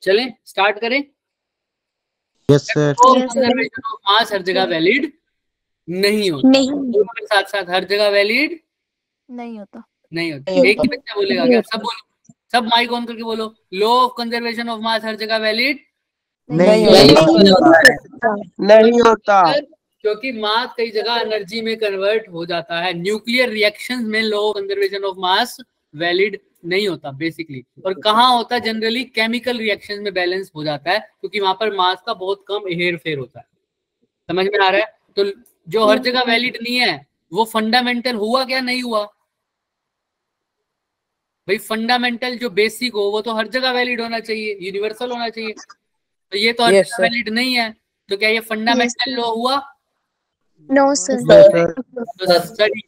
चलें स्टार्ट करें। Yes sir. Conservation of mass हर जगह वैलिड नहीं होता, दोनों के साथ साथ हर जगह वैलिड नहीं होता। एक ही बच्चा बोलेगा क्या? सब बोलो, सब माइक ऑन करके बोलो, law of conservation of mass हर जगह वैलिड नहीं होता क्योंकि मास कई जगह एनर्जी में कन्वर्ट हो जाता है। न्यूक्लियर रिएक्शंस में law of conservation of mass valid नहीं होता बेसिकली। और कहाँ होता है? जनरली केमिकल रिएक्शंस में बैलेंस हो जाता है, क्योंकि वहां पर मास का बहुत कम हेर फेर होता है। समझ में आ रहा है? तो जो हर जगह वैलिड नहीं है वो फंडामेंटल हुआ क्या नहीं हुआ? भाई फंडामेंटल जो बेसिक हो वो तो हर जगह वैलिड होना चाहिए, यूनिवर्सल होना चाहिए। तो ये तो हर जगह वैलिड नहीं है, तो क्या ये फंडामेंटल लॉ हुआ? No sir. तो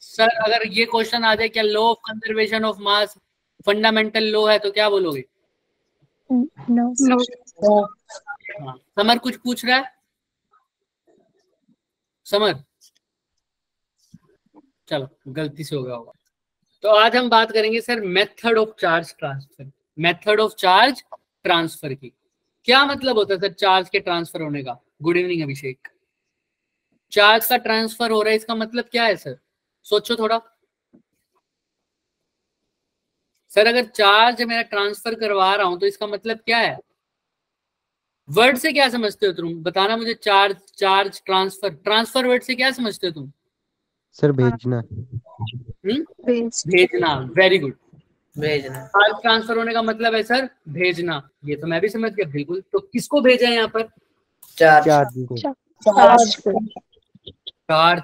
सर अगर ये क्वेश्चन आ जाए क्या law of conservation of mass fundamental law है, तो क्या बोलोगे? नो। समर कुछ पूछ रहा है? समर चलो गलती से हो गया होगा। तो आज हम बात करेंगे sir method of charge transfer. Method of charge transfer की क्या मतलब होता है सर चार्ज के ट्रांसफर होने का? गुड इवनिंग अभिषेक। चार्ज का ट्रांसफर हो रहा है, इसका मतलब क्या है सर? सोचो थोड़ा। सर अगर चार्ज मेरा ट्रांसफर करवा रहा हूं तो इसका मतलब क्या है? वर्ड से क्या समझते हो तुम? बताना मुझे। चार्ज ट्रांसफर वर्ड से क्या समझते हो तुम? सर भेजना। भेजना। Very good. भेजना। चार्ज ट्रांसफर होने का मतलब है सर भेजना। ये तो मैं भी समझ गया बिल्कुल। तो किसको भेजा है यहाँ पर? चार्ज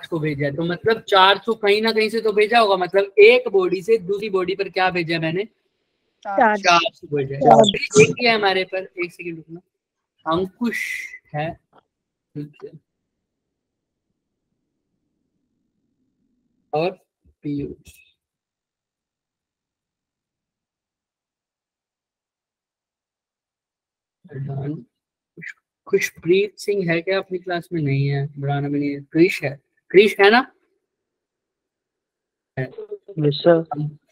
को भेजा है। तो मतलब चार्ज को कहीं ना कहीं से तो भेजा होगा। मतलब एक बॉडी से दूसरी बॉडी पर क्या भेजा मैंने? चार्ज को भेजा है। एक ही है हमारे पर, एक सेकंड रुकना। अंकुश है, और पीयूष। खुशप्रीत सिंह है क्या अपनी क्लास में? नहीं है, बढ़ाना भी नहीं है। क्रिश है, क्रिश है ना? है।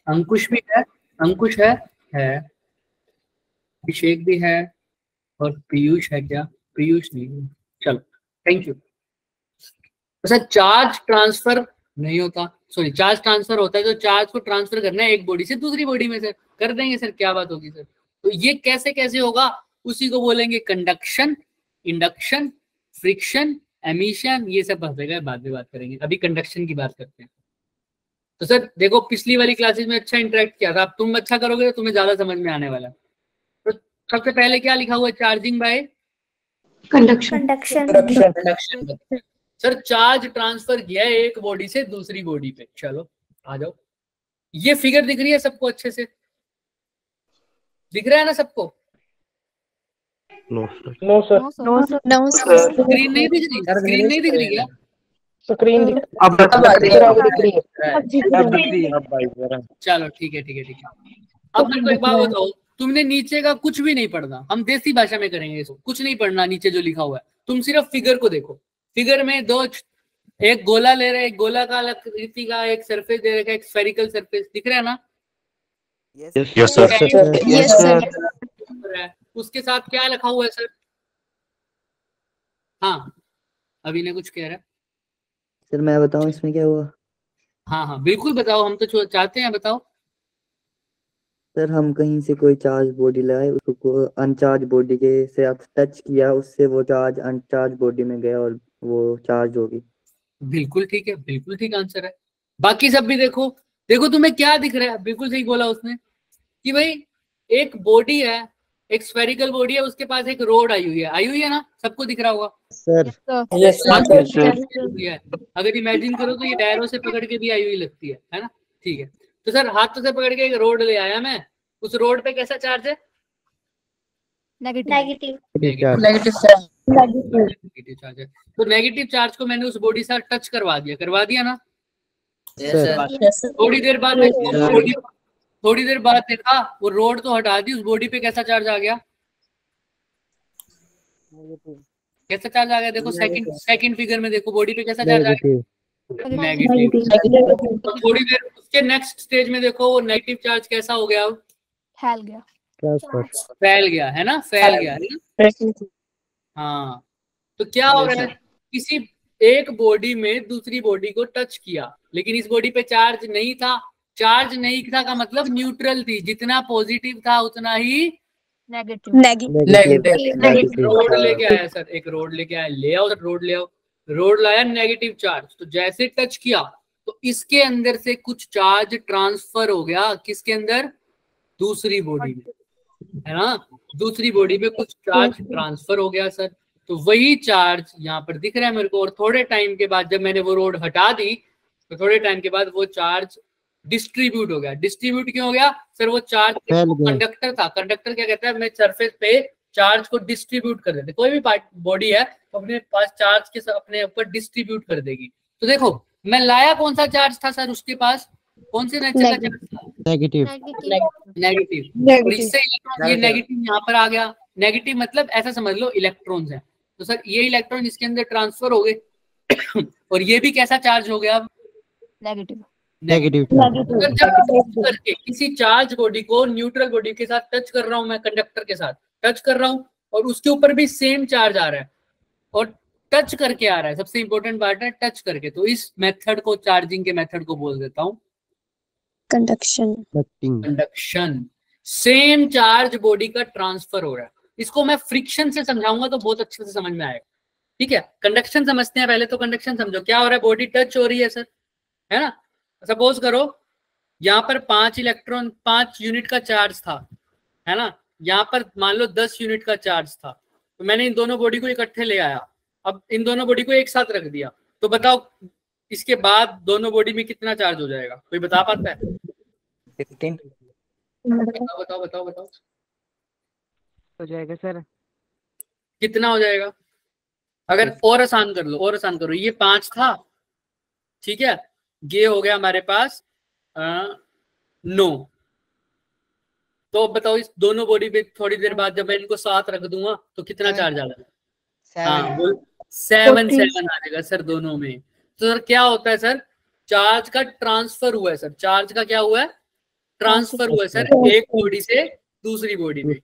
अंकुश भी है, अंकुश है अभिषेक भी है, और पीयूष है क्या? पीयूष नहीं है। चलो thank you. Sir charge transfer नहीं होता, सॉरी चार्ज ट्रांसफर होता है तो चार्ज को ट्रांसफर करना है एक बॉडी से दूसरी बॉडी में। सर कर देंगे सर, क्या बात होगी सर। तो ये कैसे कैसे होगा उसी को बोलेंगे कंडक्शन, इंडक्शन, फ्रिक्शन, एमिशन। ये सब बाद में बात करेंगे, अभी कंडक्शन की बात करते हैं। तो सर देखो पिछली वाली क्लासेस में अच्छा इंटरेक्ट किया था, अब तुम अच्छा करोगे तो तुम्हें ज्यादा समझ में आने वाला। तो सबसे पहले क्या लिखा हुआ है? Charging by conduction. Sir charge transfer किया है एक बॉडी से दूसरी बॉडी पे। चलो आ जाओ। ये फिगर दिख रही है सबको अच्छे से? दिख रहा है ना सबको? No sir. स्क्रीन नहीं दिख रही? स्क्रीन नहीं दिख रही क्या? स्क्रीन अब चलो ठीक है ठीक है ठीक है। अब मेरे को एक बात बताओ, तुमने नीचे का कुछ भी नहीं पढ़ना, हम देसी भाषा में करेंगे इसको। कुछ नहीं पढ़ना नीचे जो लिखा हुआ है, तुम सिर्फ फिगर को देखो। फिगर में दो, एक गोला ले रहे, एक गोला का आकृति का एक सरफेस दे रखा है, एक स्फेरिकल सरफेस दिख रहा है ना? Yes sir. उसके साथ क्या लिखा हुआ है सर? हाँ अभी ने कुछ कह रहा है सर। मैं बताऊं इसमें क्या हुआ? हाँ बिल्कुल बताओ, हम तो चाहते हैं, बताओ। सर हम कहीं से कोई चार्ज बॉडी लाए, उसको अनचार्ज बॉडी के से आप टच किया, उससे वो चार्ज अनचार्ज बॉडी में गया और वो चार्ज होगी। बिल्कुल ठीक है, बिल्कुल ठीक आंसर है। बाकी सब भी देखो। देखो तुम्हें क्या दिख रहा है? बिल्कुल सही बोला उसने कि भाई एक बॉडी है, एक स्फेरिकल बॉडी है, उसके पास एक रोड आई हुई है ना? सबको दिख रहा होगा सर। अगर इमेजिन करो तो ये डायरों से पकड़ के भी आई हुई लगती है ना? ठीक है। तो सर हाथों से पकड़ के एक रोड ले आया मैं, उस रोड पे कैसा चार्ज है? नेगेटिव चार्ज है। तो नेगेटिव चार्ज को मैंने उस बॉडी से टच करवा दिया ना? थोड़ी देर बाद देखा वो रोड तो हटा दी, उस बॉडी पे कैसा चार्ज आ गया? कैसा चार्ज आ गया? देखो सेकंड फिगर में देखो, बॉडी पे कैसा चार्ज आ गया? नेगेटिव। थोड़ी देर उसके नेक्स्ट स्टेज में देखो वो नेगेटिव चार्ज कैसा हो गया? अब फैल गया है ना, फैल गया है ना। हाँ, तो क्या हो रहा है, किसी एक बॉडी में दूसरी बॉडी को टच किया, लेकिन इस बॉडी पे चार्ज नहीं था। चार्ज नहीं था का मतलब न्यूट्रल थी, जितना पॉजिटिव था उतना ही नेगेटिव। रोड लेके आया सर, एक रोड लेके आया, ले आओ सर, रोड ले आओ, रोड लाया, नेगेटिव चार्ज, तो जैसे टच किया तो इसके अंदर से कुछ चार्ज ट्रांसफर हो गया, किसके अंदर, दूसरी बॉडी में, है ना, दूसरी बॉडी में कुछ चार्ज ट्रांसफर हो गया सर। तो वही चार्ज यहाँ पर दिख रहा है मेरे को, और थोड़े टाइम के बाद जब मैंने वो रोड हटा दी तो थोड़े टाइम के बाद वो चार्ज डिस्ट्रीब्यूट हो गया। डिस्ट्रीब्यूट क्यों हो गया सर, वो चार्ज कंडक्टर था, कंडक्टर क्या कहता है, मैं सरफेस पे चार्ज को डिस्ट्रीब्यूट कर देते, कोई भी बॉडी है तो अपने पास चार्ज के अपने ऊपर डिस्ट्रीब्यूट कर देगी। तो देखो मैं लाया कौन सा चार्ज था सर, उसके पास कौन से नेचर का चार्ज था, नेगेटिव। नेगेटिव, और इससे इलेक्ट्रॉन, ये नेगेटिव यहाँ पर आ गया, नेगेटिव मतलब ऐसा समझ लो इलेक्ट्रॉन्स हैं, तो सर ये इलेक्ट्रॉन इसके अंदर ट्रांसफर हो गए और ये भी कैसा चार्ज हो गया, नेगेटिव। अगर जब करके किसी चार्ज बॉडी को न्यूट्रल बॉडी के साथ टच कर रहा हूं, मैं कंडक्टर के साथ टच कर रहा हूं और उसके ऊपर भी सेम चार्ज आ रहा है और टच करके आ रहा है, सबसे इंपॉर्टेंट बात है टच करके, तो इस मेथड को, चार्जिंग के मेथड को बोल देता हूं कंडक्शन। सेम चार्ज बॉडी का ट्रांसफर हो रहा है, इसको मैं फ्रिक्शन से समझाऊंगा तो बहुत अच्छे से समझ में आएगा। ठीक है, कंडक्शन समझते हैं पहले, तो कंडक्शन समझो क्या हो रहा है, बॉडी टच हो रही है सर, है ना। सपोज करो यहाँ पर 5 इलेक्ट्रॉन 5 यूनिट का चार्ज था, है ना, यहाँ पर मान लो 10 यूनिट का चार्ज था, तो मैंने इन दोनों बॉडी को इकट्ठे ले आया, अब इन दोनों बॉडी को एक साथ रख दिया, तो बताओ इसके बाद दोनों बॉडी में कितना चार्ज हो जाएगा, कोई बता पाता है? 15 बताओ बताओ बताओ बताओ हो जाएगा सर। कितना हो जाएगा? अगर और आसान कर लो, और आसान करो, ये 5 था, ठीक है, ये हो गया हमारे पास 9, तो अब बताओ इस दोनों बॉडी पे थोड़ी देर बाद जब मैं इनको साथ रख दूंगा तो कितना चार्ज आ जाएगा? हाँ, 7 आ जाएगा सर दोनों में। तो सर क्या होता है सर, चार्ज का ट्रांसफर हुआ है सर, चार्ज का क्या हुआ है, ट्रांसफर हुआ है सर, एक बॉडी से दूसरी बॉडी में।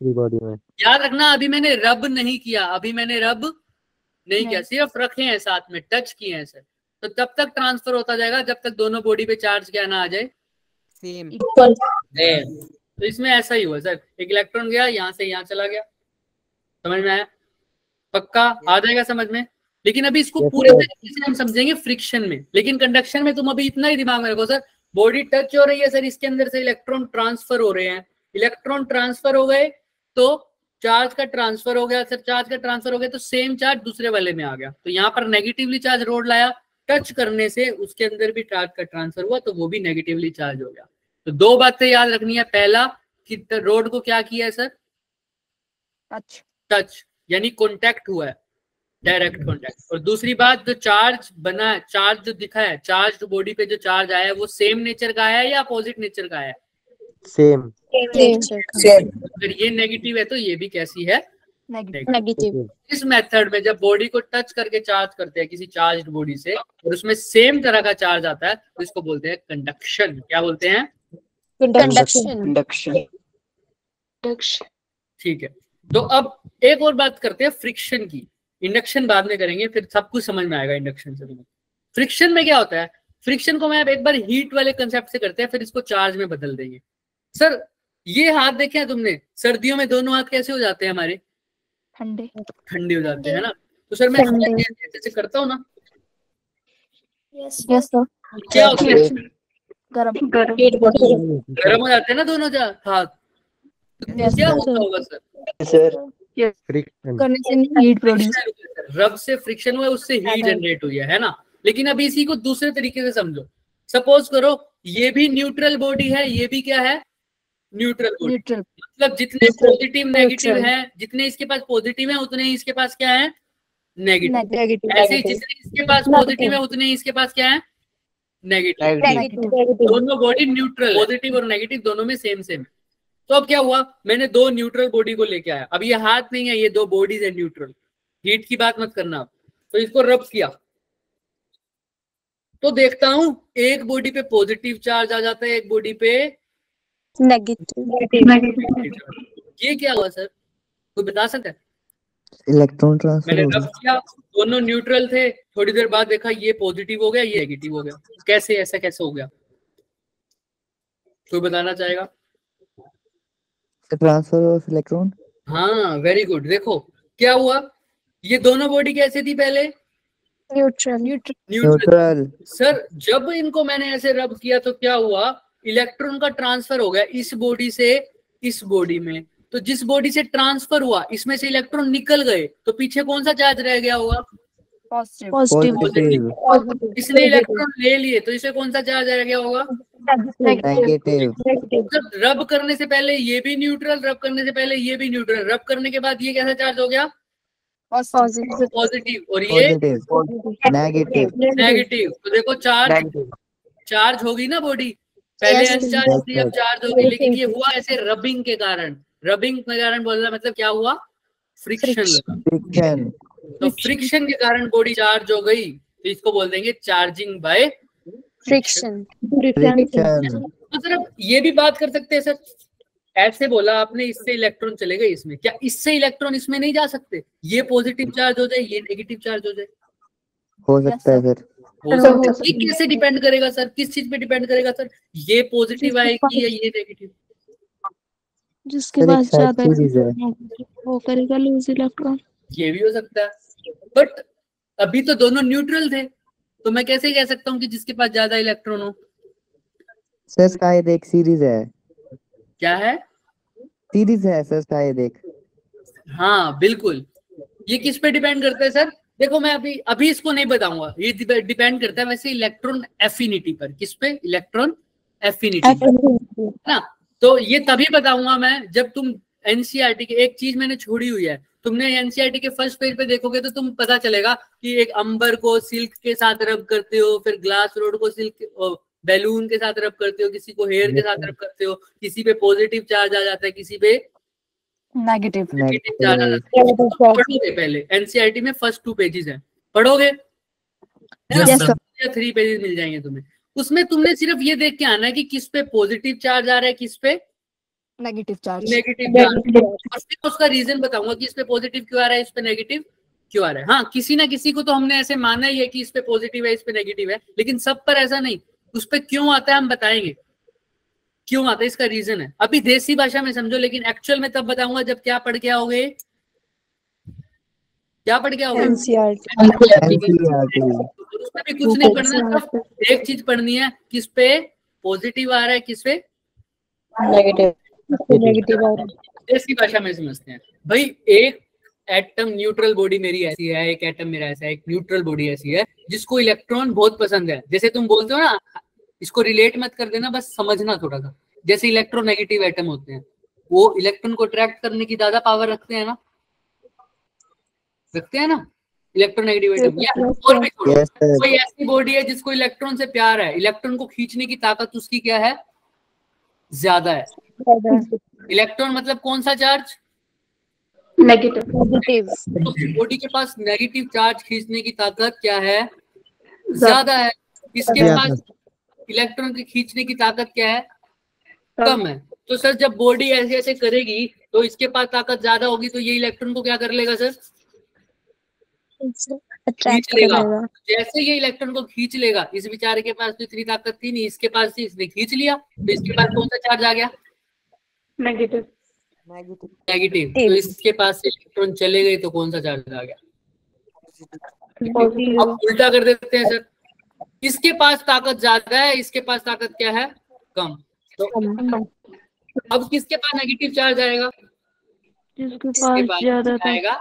याद रखना अभी मैंने रब नहीं किया, अभी मैंने रब नहीं किया, सिर्फ रखे हैं साथ में, टच किए हैं सर, तो तब तक ट्रांसफर होता जाएगा जब तक दोनों बॉडी पे चार्ज क्या ना आ जाए, सेम। तो इसमें ऐसा ही हुआ सर, एक इलेक्ट्रॉन गया यहाँ से यहाँ चला गया, समझ में आया? पक्का आ जाएगा समझ में? लेकिन अभी इसको पूरे तरीके से हम समझेंगे फ्रिक्शन में, लेकिन कंडक्शन में तुम अभी इतना ही दिमाग में रखो सर, बॉडी टच हो रही है सर, इसके अंदर से इलेक्ट्रॉन ट्रांसफर हो रहे हैं, इलेक्ट्रॉन ट्रांसफर हो गए तो चार्ज का ट्रांसफर हो गया सर, चार्ज का ट्रांसफर हो गया तो सेम चार्ज दूसरे वाले में आ गया, तो यहाँ पर नेगेटिवली चार्ज रोड लाया, टच करने से उसके अंदर भी चार्ज का ट्रांसफर हुआ तो वो भी नेगेटिवली चार्ज हो गया। तो 2 बातें याद रखनी है, पहला कि रोड को क्या किया है सर, टच यानी कॉन्टैक्ट हुआ है, डायरेक्ट कॉन्टैक्ट, और दूसरी बात जो चार्ज बना है, चार्ज जो दिखा है, चार्ज बॉडी पे जो चार्ज आया है वो सेम नेचर का है या अपोजिट नेचर का है? सेम। अगर ये नेगेटिव है तो ये भी कैसी है, नेगेटिव। इस मेथड में जब बॉडी को टच करके चार्ज करते हैं किसी चार्ज बॉडी से और उसमें सेम तरह का चार्ज आता है तो इसको बोलते हैं कंडक्शन। क्या बोलते हैं? कंडक्शन। ठीक है, तो अब एक और बात करते हैं फ्रिक्शन की, इंडक्शन बाद में करेंगे, फिर सब कुछ समझ में आएगा इंडक्शन से। फ्रिक्शन में क्या होता है, फ्रिक्शन को मैं एक बार हीट वाले कंसेप्ट से करते हैं, फिर इसको चार्ज में बदल देंगे। सर ये हाथ देखे हैं तुमने, सर्दियों में दोनों हाथ कैसे हो जाते हैं हमारे? ठंडे हो जाते हैं ना। तो सर मैं ऐसे करता हूँ ना, यस सर। क्या होता है? गरम गर्म हो जाते हैं ना दोनों हाथ, तो क्या होता होगा सर? फ्रिक्शन करने से हीट प्रोड्यूस। रब से फ्रिक्शन हुआ, उससे हीट जनरेट हुई है ना। लेकिन अभी इसी को दूसरे तरीके से समझो, सपोज करो ये भी न्यूट्रल बॉडी है, ये भी क्या है, न्यूट्रल बॉडी, मतलब जितने पॉजिटिव नेगेटिव है, जितने इसके पास पॉजिटिव है उतने ही इसके पास क्या है, नेगेटिव। ऐसे ही जितने इसके पास पॉजिटिव है उतने ही इसके पास क्या है, नेगेटिव। दोनों बॉडी न्यूट्रल, पॉजिटिव और नेगेटिव दोनों में सेम सेम। तो अब क्या हुआ, मैंने 2 न्यूट्रल बॉडी को लेके आया, अब ये हाथ नहीं है, ये 2 बॉडीज है न्यूट्रल, हीट की बात मत करना। तो इसको रब किया तो देखता हूं एक बॉडी पे पॉजिटिव चार्ज आ जाता है, एक बॉडी पे नेगेटिव। ये क्या हुआ सर, कोई बता सकता है? इलेक्ट्रॉन ट्रांसफर मैंने हो रब गया। किया, दोनों न्यूट्रल थे, थोड़ी देर बाद देखा ये पॉजिटिव हो गया, ये नेगेटिव हो गया, कैसे, ऐसा कैसे हो गया? कोई बताना चाहेगा? Transfer of electron. हाँ वेरी गुड। देखो क्या हुआ, ये दोनों बॉडी कैसे थी पहले? Neutral neutral. सर जब इनको मैंने ऐसे रब किया तो क्या हुआ, इलेक्ट्रॉन का ट्रांसफर हो गया इस बॉडी से इस बॉडी में। तो जिस बॉडी से ट्रांसफर हुआ इसमें से इलेक्ट्रॉन निकल गए, तो पीछे कौन सा चार्ज रह गया होगा? Positive positive. इसने इलेक्ट्रॉन ले लिए तो इसे कौन सा चार्ज रह गया होगा? नेगेटिव। मतलब रब करने से पहले ये भी न्यूट्रल, रब करने से पहले ये भी न्यूट्रल, रब करने के बाद ये कैसा चार्ज हो गया? पॉजिटिव, और ये पॉजिटिव। नेगेटिव। नेगेटिव। तो देखो चार्ज होगी ना बॉडी, पहले Yes, अनचार्ज थी, अब yes. चार्ज होगी, लेकिन ये हुआ ऐसे रबिंग के कारण। रबिंग के कारण बोलना मतलब क्या हुआ? फ्रिक्शन लगा। फ्रिक्शन। तो फ्रिक्शन के कारण बॉडी चार्ज हो गई, तो इसको बोल देंगे चार्जिंग बाय फ्रिक्शन फ्रिक्शन। तो सर अब ये भी बात कर सकते हैं सर, ऐसे बोला आपने इससे इलेक्ट्रॉन चले गए इसमें, क्या इससे इलेक्ट्रॉन इसमें नहीं जा सकते? ये पॉजिटिव चार्ज हो जाए, ये नेगेटिव चार्ज हो जाए, हो सकता है सर। हो सकता है। ये कैसे डिपेंड करेगा सर, किस चीज पे डिपेंड करेगा सर? ये पॉजिटिव आएगी या ये नेगेटिव? जिसके सर एक पास ज्यादा सीरीज है। वो करेगा लूज इलेक्ट्रॉन। ये भी हो सकता है, बट अभी तो दोनों न्यूट्रल थे, तो मैं कैसे कह सकता हूँ कि जिसके पास ज्यादा इलेक्ट्रॉन हो? सर शायद एक सीरीज है। क्या है? सीरीज है सर शायद एक। हाँ बिल्कुल। ये किस पे डिपेंड करता है सर? देखो मैं अभी इसको नहीं बताऊंगा, ये डिपेंड करता है वैसे इलेक्ट्रॉन एफिनिटी पर। किस पे? इलेक्ट्रॉन एफिनिटी पर, है ना? तो ये तभी बताऊंगा मैं जब तुम एनसीईआरटी के, एक चीज मैंने छोड़ी हुई है, तुमने एनसीईआरटी के फर्स्ट पेज पे देखोगे तो तुम पता चलेगा कि एक अंबर को सिल्क के साथ रब करते हो, फिर ग्लास रोड को सिल्क बैलून के साथ रब करते हो, किसी को हेयर के साथ रब करते हो, किसी पे पॉजिटिव चार्ज आ जाता है, किसी पे नेगेटिव नेगेटिव चार्ज आ जाता है। पढ़ोगे पहले, एनसीईआरटी में फर्स्ट 2 पेजेस हैं, पढ़ोगे? Yes, sir. या 3 पेजेस मिल जाएंगे तुम्हें। उसमें तुमने सिर्फ ये देख के आना है कि किस पे पॉजिटिव चार्ज आ रहा है, किस पे नेगेटिव चार्ज नेगेटिव चार्ज, और फिर उसका रीजन बताऊंगा कि इस पे पॉजिटिव क्यों आ रहा है, इस पे नेगेटिव क्यों आ रहा है। हाँ किसी ना किसी को तो हमने ऐसे माना ही है कि इस पे पॉजिटिव है, इस पे नेगेटिव है, लेकिन सब पर ऐसा नहीं। उस पे क्यों आता है हम बताएंगे, क्यों आता है, इसका रीजन है। अभी देसी भाषा में समझो, लेकिन एक्चुअल में तब बताऊंगा जब क्या पढ़ के आओगे, क्या पढ़ के आओगे? उसमें भी कुछ नहीं पढ़ना, सिर्फ एक चीज पढ़नी है, किस पे पॉजिटिव आ रहा है, किस पे नेगेटिव देसी भाषा में समझते हैं भाई। एक एटम न्यूट्रल बॉडी मेरी ऐसी है, एक एटम मेरा ऐसा है, एक न्यूट्रल बॉडी ऐसी है जिसको इलेक्ट्रॉन बहुत पसंद है। जैसे तुम बोलते हो ना, इसको रिलेट मत कर देना, बस समझना थोड़ा सा। जैसे इलेक्ट्रोनेगेटिव एटम होते हैं, वो इलेक्ट्रॉन को अट्रैक्ट करने की ज्यादा पावर रखते हैं ना, रखते हैं ना इलेक्ट्रोनेगेटिव एटम। या और भी छोड़ो, कोई ऐसी बॉडी है जिसको इलेक्ट्रॉन से प्यार है, इलेक्ट्रॉन को खींचने की ताकत उसकी क्या है, ज्यादा है। इलेक्ट्रॉन मतलब कौन सा चार्ज? नेगेटिव तो बॉडी के पास नेगेटिव चार्ज खींचने की ताकत क्या है, ज्यादा है। इसके पास इलेक्ट्रॉन की खींचने की ताकत क्या है, कम है। तो सर जब बॉडी ऐसे ऐसे करेगी तो इसके पास ताकत ज्यादा होगी, तो ये इलेक्ट्रॉन को क्या कर लेगा सर, खींच लेगा। जैसे ये इलेक्ट्रॉन को खींच लेगा, इस बेचारे के पास तो इतनी ताकत थी नहीं, इसके पास थी, इसने खींच लिया, तो इसके पास कौन सा चार्ज आ गया, नेगेटिव नेगेटिव। तो इसके पास से इलेक्ट्रॉन चले गए तो कौन सा चार्ज आ गया, अब उल्टा कर देते हैं सर, इसके पास ताकत ज्यादा है, इसके पास ताकत क्या है, कम। तो अब किसके पास नेगेटिव चार्ज आएगा, जिसके इसके पास ज्यादा आएगा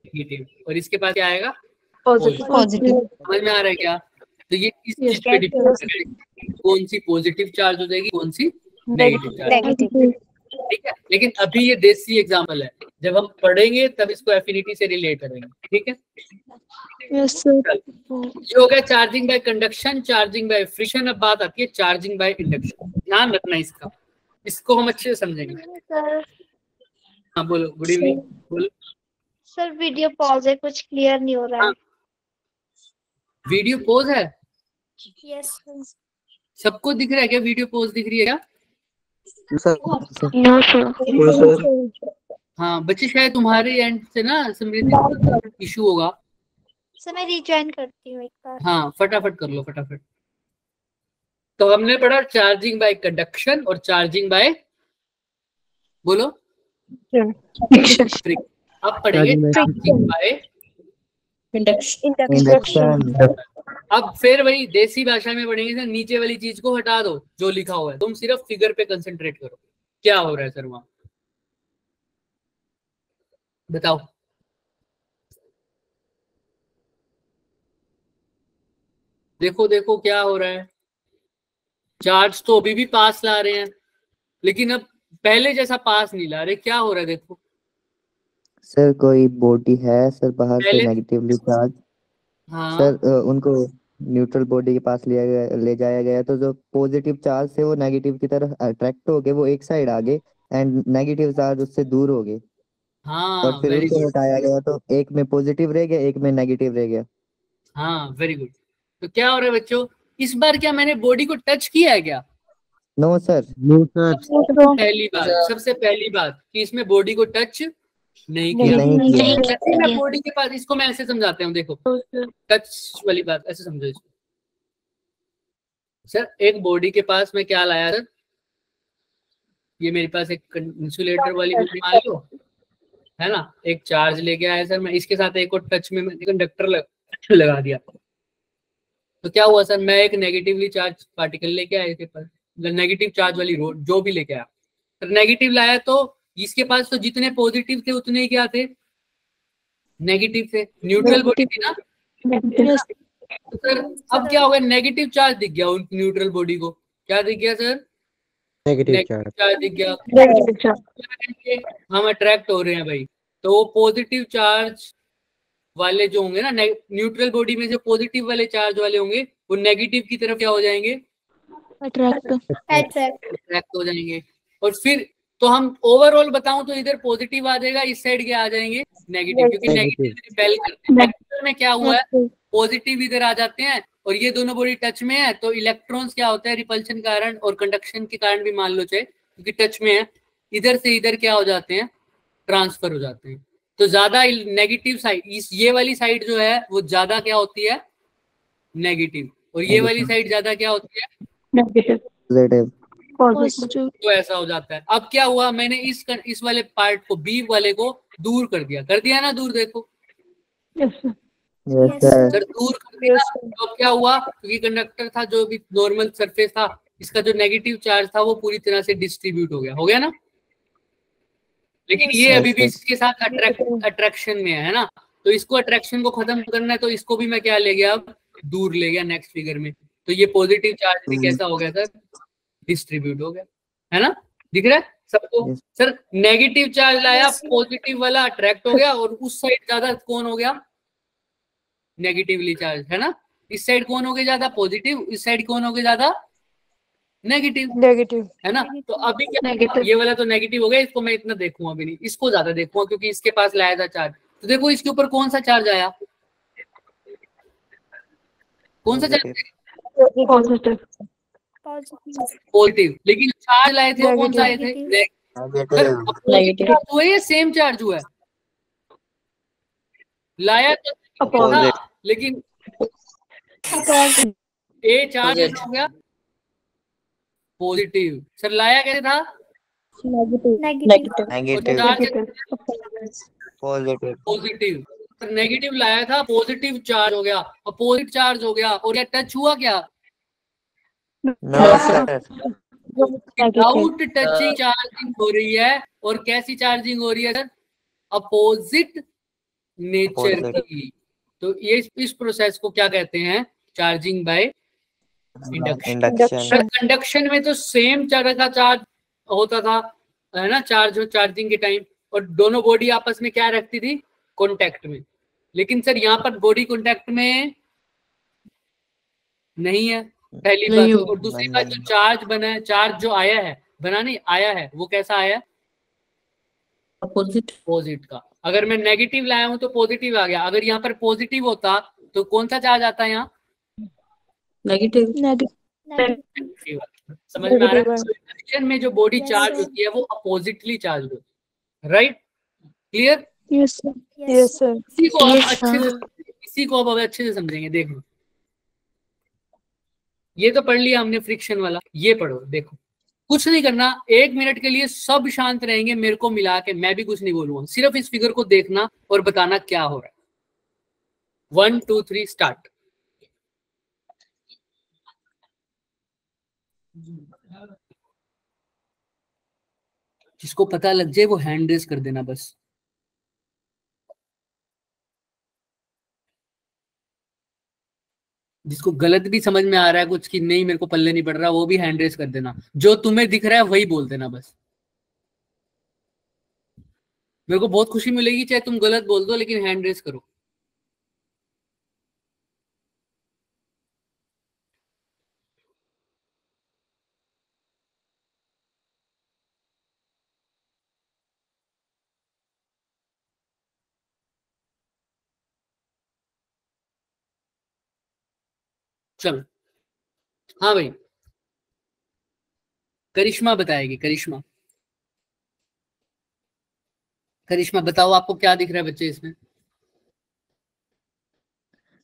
नेगेटिव, और इसके पास क्या आएगा, पॉजिटिव। समझ में आ रहा है क्या? तो ये इस चीज पे डिपेंड करेगा कौन सी पॉजिटिव चार्ज हो जाएगी, कौन सी नेगेटिव चार्ज। ठीक है, लेकिन अभी ये देसी एग्जांपल है, जब हम पढ़ेंगे तब इसको एफिनिटी से रिलेट करेंगे। ठीक है, यस सर। ये हो गया charging by conduction, charging by friction. अब बात आती है चार्जिंग बाय इंडक्शन। ध्यान रखना इसका, इसको हम अच्छे से समझेंगे। सर हाँ बोलो, गुड इवनिंग, बोलो। सर वीडियो पॉज है, कुछ क्लियर नहीं हो रहा है। वीडियो पॉज है, यस सबको दिख रहा है क्या, वीडियो पॉज दिख रही है क्या? Sir No, sir. हाँ बच्चे, शायद तुम्हारे एंड से ना समृद्धि इशू होगा। सर मैं रिज्वाइन करती हूँ एक बार। हाँ फटाफट कर लो फटाफट। तो हमने पढ़ा चार्जिंग बाय कंडक्शन और चार्जिंग बाय, बोलो, फ्रिक्शन। अब पढ़ेंगे Charging by charging by. Induction. अब फिर वही देसी भाषा में पढ़ेंगे सर, नीचे वाली चीज को हटा दो जो लिखा हुआ है, तुम सिर्फ फिगर पे कंसंट्रेट करो। क्या हो रहा है सर वहां, बताओ। देखो देखो क्या हो रहा है। चार्ज तो अभी भी पास ला रहे हैं, लेकिन अब पहले जैसा पास नहीं ला रहे। क्या हो रहा है देखो। सर कोई बॉडी है सर बाहर से पहले नेगेटिवली चार्ज, हाँ सर उनको न्यूट्रल बॉडी के पास ले जाया गया, तो जो पॉजिटिव चार्ज से वो नेगेटिव की तरफ अट्रैक्ट हो गए, वो एक साइड आ गए, एंड नेगेटिव चार्ज उससे दूर हो गए, और हाँ फिर वेरी उनको गुड। हटाया गया, तो एक में पॉजिटिव रह गया, एक में नेगेटिव रह गया। हाँ वेरी गुड। तो क्या हो रहा है बच्चों, इस बार क्या मैंने बॉडी को टच किया है क्या? No sir. No, sir. सबसे पहली बात कि इसमें बॉडी को टच नहीं किया। नहीं किया। जैसे मैं बॉडी के पास, इसको मैं ऐसे समझाते हूँ, देखो टच वाली बात ऐसे समझो इसको। सर एक बॉडी के पास में क्या लाया सर, ये मेरे पास एक इंसुलेटर वाली बॉडी मान लो, है ना, एक चार्ज लेके आया सर मैं, इसके साथ एक और टच में मैंने कंडक्टर लगा दिया। तो क्या हुआ सर, मैं एक नेगेटिवली चार्ज पार्टिकल लेके आया इसके पास, नेगेटिव चार्ज वाली रोड जो भी लेके आया, तो नेगेटिव लाया, तो इसके पास तो जितने पॉजिटिव थे उतने ही क्या थे, नेगेटिव थे। न्यूट्रल बॉडी थी ना। तो सर अब क्या होगा, नेगेटिव चार्ज दिख गया उन न्यूट्रल बॉडी को। क्या दिख गया sir? Negative negative charge. Charge दिख गया। हम अट्रैक्ट हो रहे हैं भाई, तो वो पॉजिटिव चार्ज वाले जो होंगे ना, न्यूट्रल बॉडी में जो पॉजिटिव वाले चार्ज वाले होंगे, वो नेगेटिव की तरफ क्या हो जाएंगे, अट्रैक्ट हो जाएंगे। और फिर तो हम ओवरऑल बताऊं तो इधर पॉजिटिव आ जाएगा, इस साइड के आ जाएंगे नेगेटिव, क्योंकि नेगेटिव रिपेल करते हैं। नेगेटिव में क्या हुआ है, पॉजिटिव इधर आ जाते हैं और ये दोनों बॉडी टच में है, तो इलेक्ट्रॉन्स क्या होता है, रिपल्शन के कारण और कंडक्शन के कारण भी मान लो चाहे, क्योंकि टच में है, इधर से इधर क्या हो जाते हैं, ट्रांसफर हो जाते हैं। तो ज्यादा नेगेटिव साइड, इस ये वाली साइड जो है वो ज्यादा क्या होती है, नेगेटिव, और ये वाली साइड ज्यादा क्या होती है, पॉजिटिव। तो ऐसा हो जाता है। अब क्या हुआ, मैंने इस वाले पार्ट को, बी वाले को दूर कर दिया ना दूर, देखो यस सर। सर दूर कर दिया। तो अब क्या हुआ, क्योंकि कंडक्टर था जो भी नॉर्मल सरफेस था, इसका जो नेगेटिव चार्ज था वो पूरी तरह से डिस्ट्रीब्यूट हो गया ना। लेकिन ये अभी भी इसके साथ अट्रैक्शन में है ना, तो इसको अट्रैक्शन को खत्म करना है, तो इसको भी मैं क्या ले गया, अब दूर ले गया नेक्स्ट फिगर में। तो ये पॉजिटिव चार्ज भी कैसा हो गया सर, डिस्ट्रीब्यूट हो गया, है ना, दिख रहा है सबको। सर नेगेटिव चार्ज लाया, पॉजिटिव वाला अट्रैक्ट हो गया, और उस साइड ज्यादा कौन हो गया, नेगेटिवली चार्ज, है ना। इस साइड कौन हो गया ज्यादा, पॉजिटिव, इस साइड कौन हो गया ज्यादा, नेगेटिव, है ना। तो अभी क्या, ये वाला तो नेगेटिव हो गया, इसको मैं इतना देखूंगा अभी नहीं, इसको ज्यादा देखूंगा क्योंकि इसके पास लाया था चार्ज। तो देखो इसके ऊपर कौन सा चार्ज आया, कौन सा चार्ज, पॉजिटिव। लेकिन चार्ज लाए थे वो कौन सा आए थे, नेगेटिव। हुआ या सेम चार्ज हुआ है, लाया तो था, लेकिन ए चार्ज हो गया पॉजिटिव। सर लाया कैसे था, पॉजिटिव। नेगेटिव लाया था, पॉजिटिव चार्ज हो गया, और पॉजिटिव चार्ज हो गया, और क्या टच हुआ क्या, विदाउट टचिंग चार्जिंग हो रही है। और कैसी चार्जिंग हो रही है सर, अपोजिट नेचर की। तो ये इस प्रोसेस को क्या कहते हैं, चार्जिंग बाय इंडक्शन। कंडक्शन में तो सेम तरह का चार्ज होता था, है ना, चार्जिंग के टाइम, और दोनों बॉडी आपस में क्या रखती थी, कॉन्टेक्ट में। लेकिन सर यहाँ पर बॉडी कॉन्टेक्ट में नहीं है, पहली बात। और दूसरी बात, जो चार्ज बना है, चार्ज जो आया है, बना नहीं आया है, वो कैसा आया, अपोजिट का। अगर मैं नेगेटिव लाया हूं तो पॉजिटिव आ गया। अगर यहाँ पर पॉजिटिव होता तो कौन सा चार्ज आता है यहाँ, नेगेटिव। समझ में आ रहा है। फ्रिक्शन में जो बॉडी Yes, चार्ज sir. होती है वो अपोजिटली चार्ज होती है, right? Clear? Yes, sir. Yes, sir. इसी को आप Yes, अच्छे से sir. इसी को अब अच्छे से समझेंगे। देखो, ये तो पढ़ लिया हमने फ्रिक्शन वाला, ये पढ़ो। देखो, कुछ नहीं करना, 1 मिनट के लिए सब शांत रहेंगे, मेरे को मिला के, मैं भी कुछ नहीं बोलूंगा, सिर्फ इस फिगर को देखना और बताना क्या हो रहा है। 1 2 3 स्टार्ट। जिसको पता लग जाए वो हैंड रेस कर देना बस। जिसको गलत भी समझ में आ रहा है कुछ कि नहीं मेरे को पल्ले नहीं पड़ रहा, वो भी हैंड रेस कर देना। जो तुम्हें दिख रहा है वही बोल देना बस। मेरे को बहुत खुशी मिलेगी चाहे तुम गलत बोल दो, लेकिन हैंड रेस करो। चलो, हाँ भाई, करिश्मा बताएगी। करिश्मा, करिश्मा बताओ आपको क्या दिख रहा है बच्चे इसमें?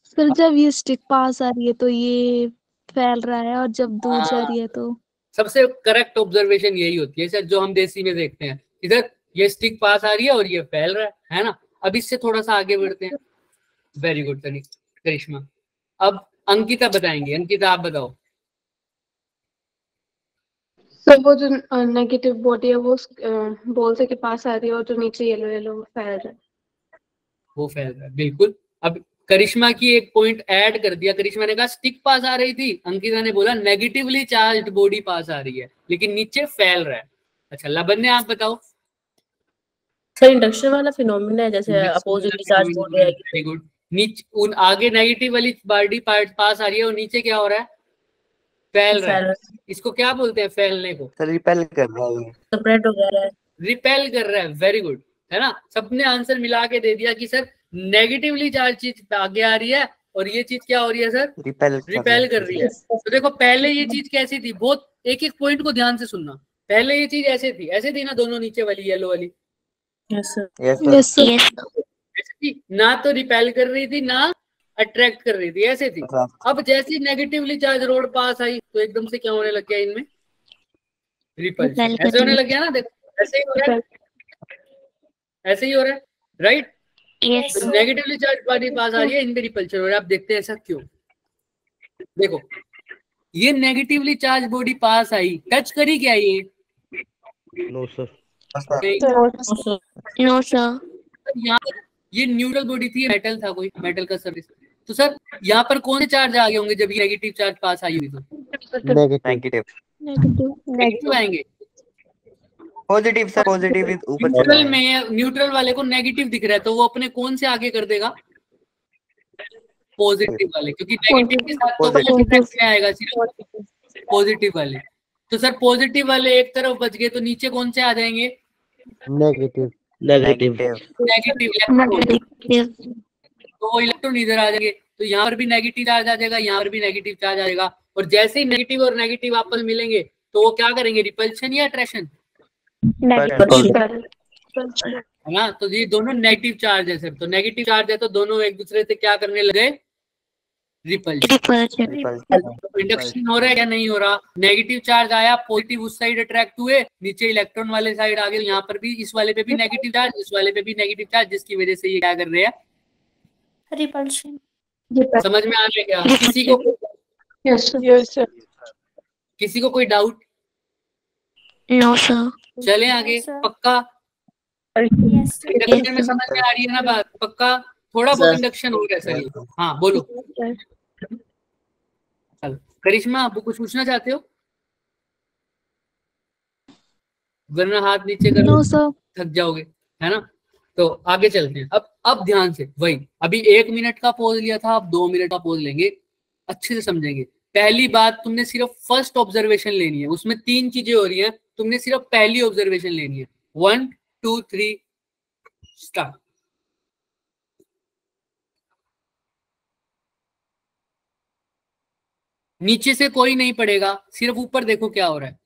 सर जब ये स्टिक पास आ रही है तो ये फैल रहा है, और जब दूर जा रही है तो सबसे करेक्ट ऑब्जर्वेशन यही होती है सर, जो हम देसी में देखते हैं। इधर ये स्टिक पास आ रही है और ये फैल रहा है ना? अब इससे थोड़ा सा आगे बढ़ते हैं। वेरी गुड करिश्मा। अब अंकिता बताएंगे। अंकिता आप बताओ। तो वो जो नेगेटिव बॉडी है वो बॉल से के पास आ रही है, और जो नीचे येलो येलो फैल रहा है वो फैल रहा है, बिल्कुल। अब करिश्मा की एक पॉइंट ऐड कर दिया। करिश्मा ने कहा स्टिक पास आ रही थी, अंकिता ने बोला नेगेटिवली चार्ज्ड बॉडी पास आ रही है लेकिन नीचे फैल रहा है। अच्छा, लबन ने आप बताओ। सर इंडक्शन वाला फिनोमिना है, जैसे अपोजिटली चार्ज बॉडी है। Very good. नीचे उन आगे नेगेटिव वाली बॉडी पास आ रही है और नीचे क्या हो रहा है? फैल रहा है। इसको क्या बोलते हैं फैलने को? सर रिपेल कर रहा है, स्प्रेड हो गया है। रिपेल कर रहा है। वेरी गुड, है ना? सबने आंसर मिला के दे दिया कि सर नेगेटिवली चार्ज चीज आगे आ रही है और ये चीज क्या हो रही है सर? रिपेल कर रही है। तो देखो, पहले ये चीज कैसी थी? बहुत एक एक पॉइंट को ध्यान से सुनना। पहले ये चीज ऐसे थी ना, दोनों नीचे वाली येलो वाली यस सर। Yes sir. ऐसे थी ना, तो रिपेल कर रही थी ना अट्रैक्ट कर रही थी, ऐसे थी। अब जैसे नेगेटिवली चार्ज रोड पास आई तो एकदम से क्या होने लग गया इनमें? रिपल्शन। ऐसे होने लग गया ना, देखो ऐसे ही हो रहा है, ऐसे ही हो रहा है, right? Yes, sir. Negatively charge body पास आ रही है, इनमें रिपल्शन हो रहा है। आप देखते हैं ऐसा क्यों? देखो, ये नेगेटिवली चार्ज बॉडी पास आई, टच करी क्या ये? No sir. No, sir. यहाँ ये न्यूट्रल बॉडी थी, मेटल था, कोई मेटल का सर्फेस। तो सर यहाँ पर कौन से चार्ज आ गए होंगे जब ये नेगेटिव चार्ज पास आई हुई? तो नेगेटिव नेगेटिव आएंगे। पॉजिटिव सर, पॉजिटिव ऊपर चला न्यूट्रल है। में न्यूट्रल वाले को नेगेटिव दिख रहा है तो वो अपने कौन से आगे कर देगा? पॉजिटिव वाले, क्योंकि नेगेटिव के साथ तो कॉन्टैक्ट में आएगा सिर्फ पॉजिटिव वाले। तो सर पॉजिटिव वाले एक तरफ बच गए तो नीचे कौन से आ जाएंगे? Negative negative negative electron. Negative. तो वो इलेक्ट्रॉन इधर आ जाएंगे, तो यहाँ पर भी नेगेटिव चार्ज आ जाएगा, यहाँ पर भी नेगेटिव चार्ज आ जाएगा। और जैसे ही नेगेटिव और नेगेटिव आपस में मिलेंगे तो वो क्या करेंगे? रिपल्शन या अट्रैक्शन, है ना? तो ये दोनों नेगेटिव चार्ज है सर। तो नेगेटिव चार्ज है तो दोनों एक दूसरे से क्या करने लगे? रिपल्शन। Repulsion. इंडक्शन हो रहा है क्या? नहीं हो रहा। नेगेटिव चार्ज आया, पॉजिटिव उस साइड अट्रैक्ट हुए, नीचे इलेक्ट्रॉन वाले साइड आ गए। यहाँ पर भी इस वाले पे भी नेगेटिव चार्ज, इस वाले पे भी नेगेटिव चार्ज, जिसकी वजह से ये क्या कर रहे हैं? Repulsion. समझ में आ रहा है क्या? किसी को कोई डाउट? No, sir. चले आगे। पक्का Yes, sir. इंडक्शन में समझ में आ रही है ना बात? पक्का थोड़ा बहुत इंडक्शन हो रहा है सर। हाँ बोलो। चलो करिश्मा, आप कुछ पूछना चाहते हो? वरना हाथ नीचे करो, नो सर। थक जाओगे, है ना? तो आगे चलते हैं। अब ध्यान से, वही अभी 1 मिनट का पोज लिया था, अब 2 मिनट का पोज लेंगे, अच्छे से समझेंगे। पहली बात, तुमने सिर्फ फर्स्ट ऑब्जर्वेशन लेनी है, उसमें 3 चीजें हो रही हैं, तुमने सिर्फ पहली ऑब्जर्वेशन लेनी है। 1 2 3 स्टार्ट। नीचे से कोई नहीं पड़ेगा, सिर्फ ऊपर देखो क्या हो रहा है।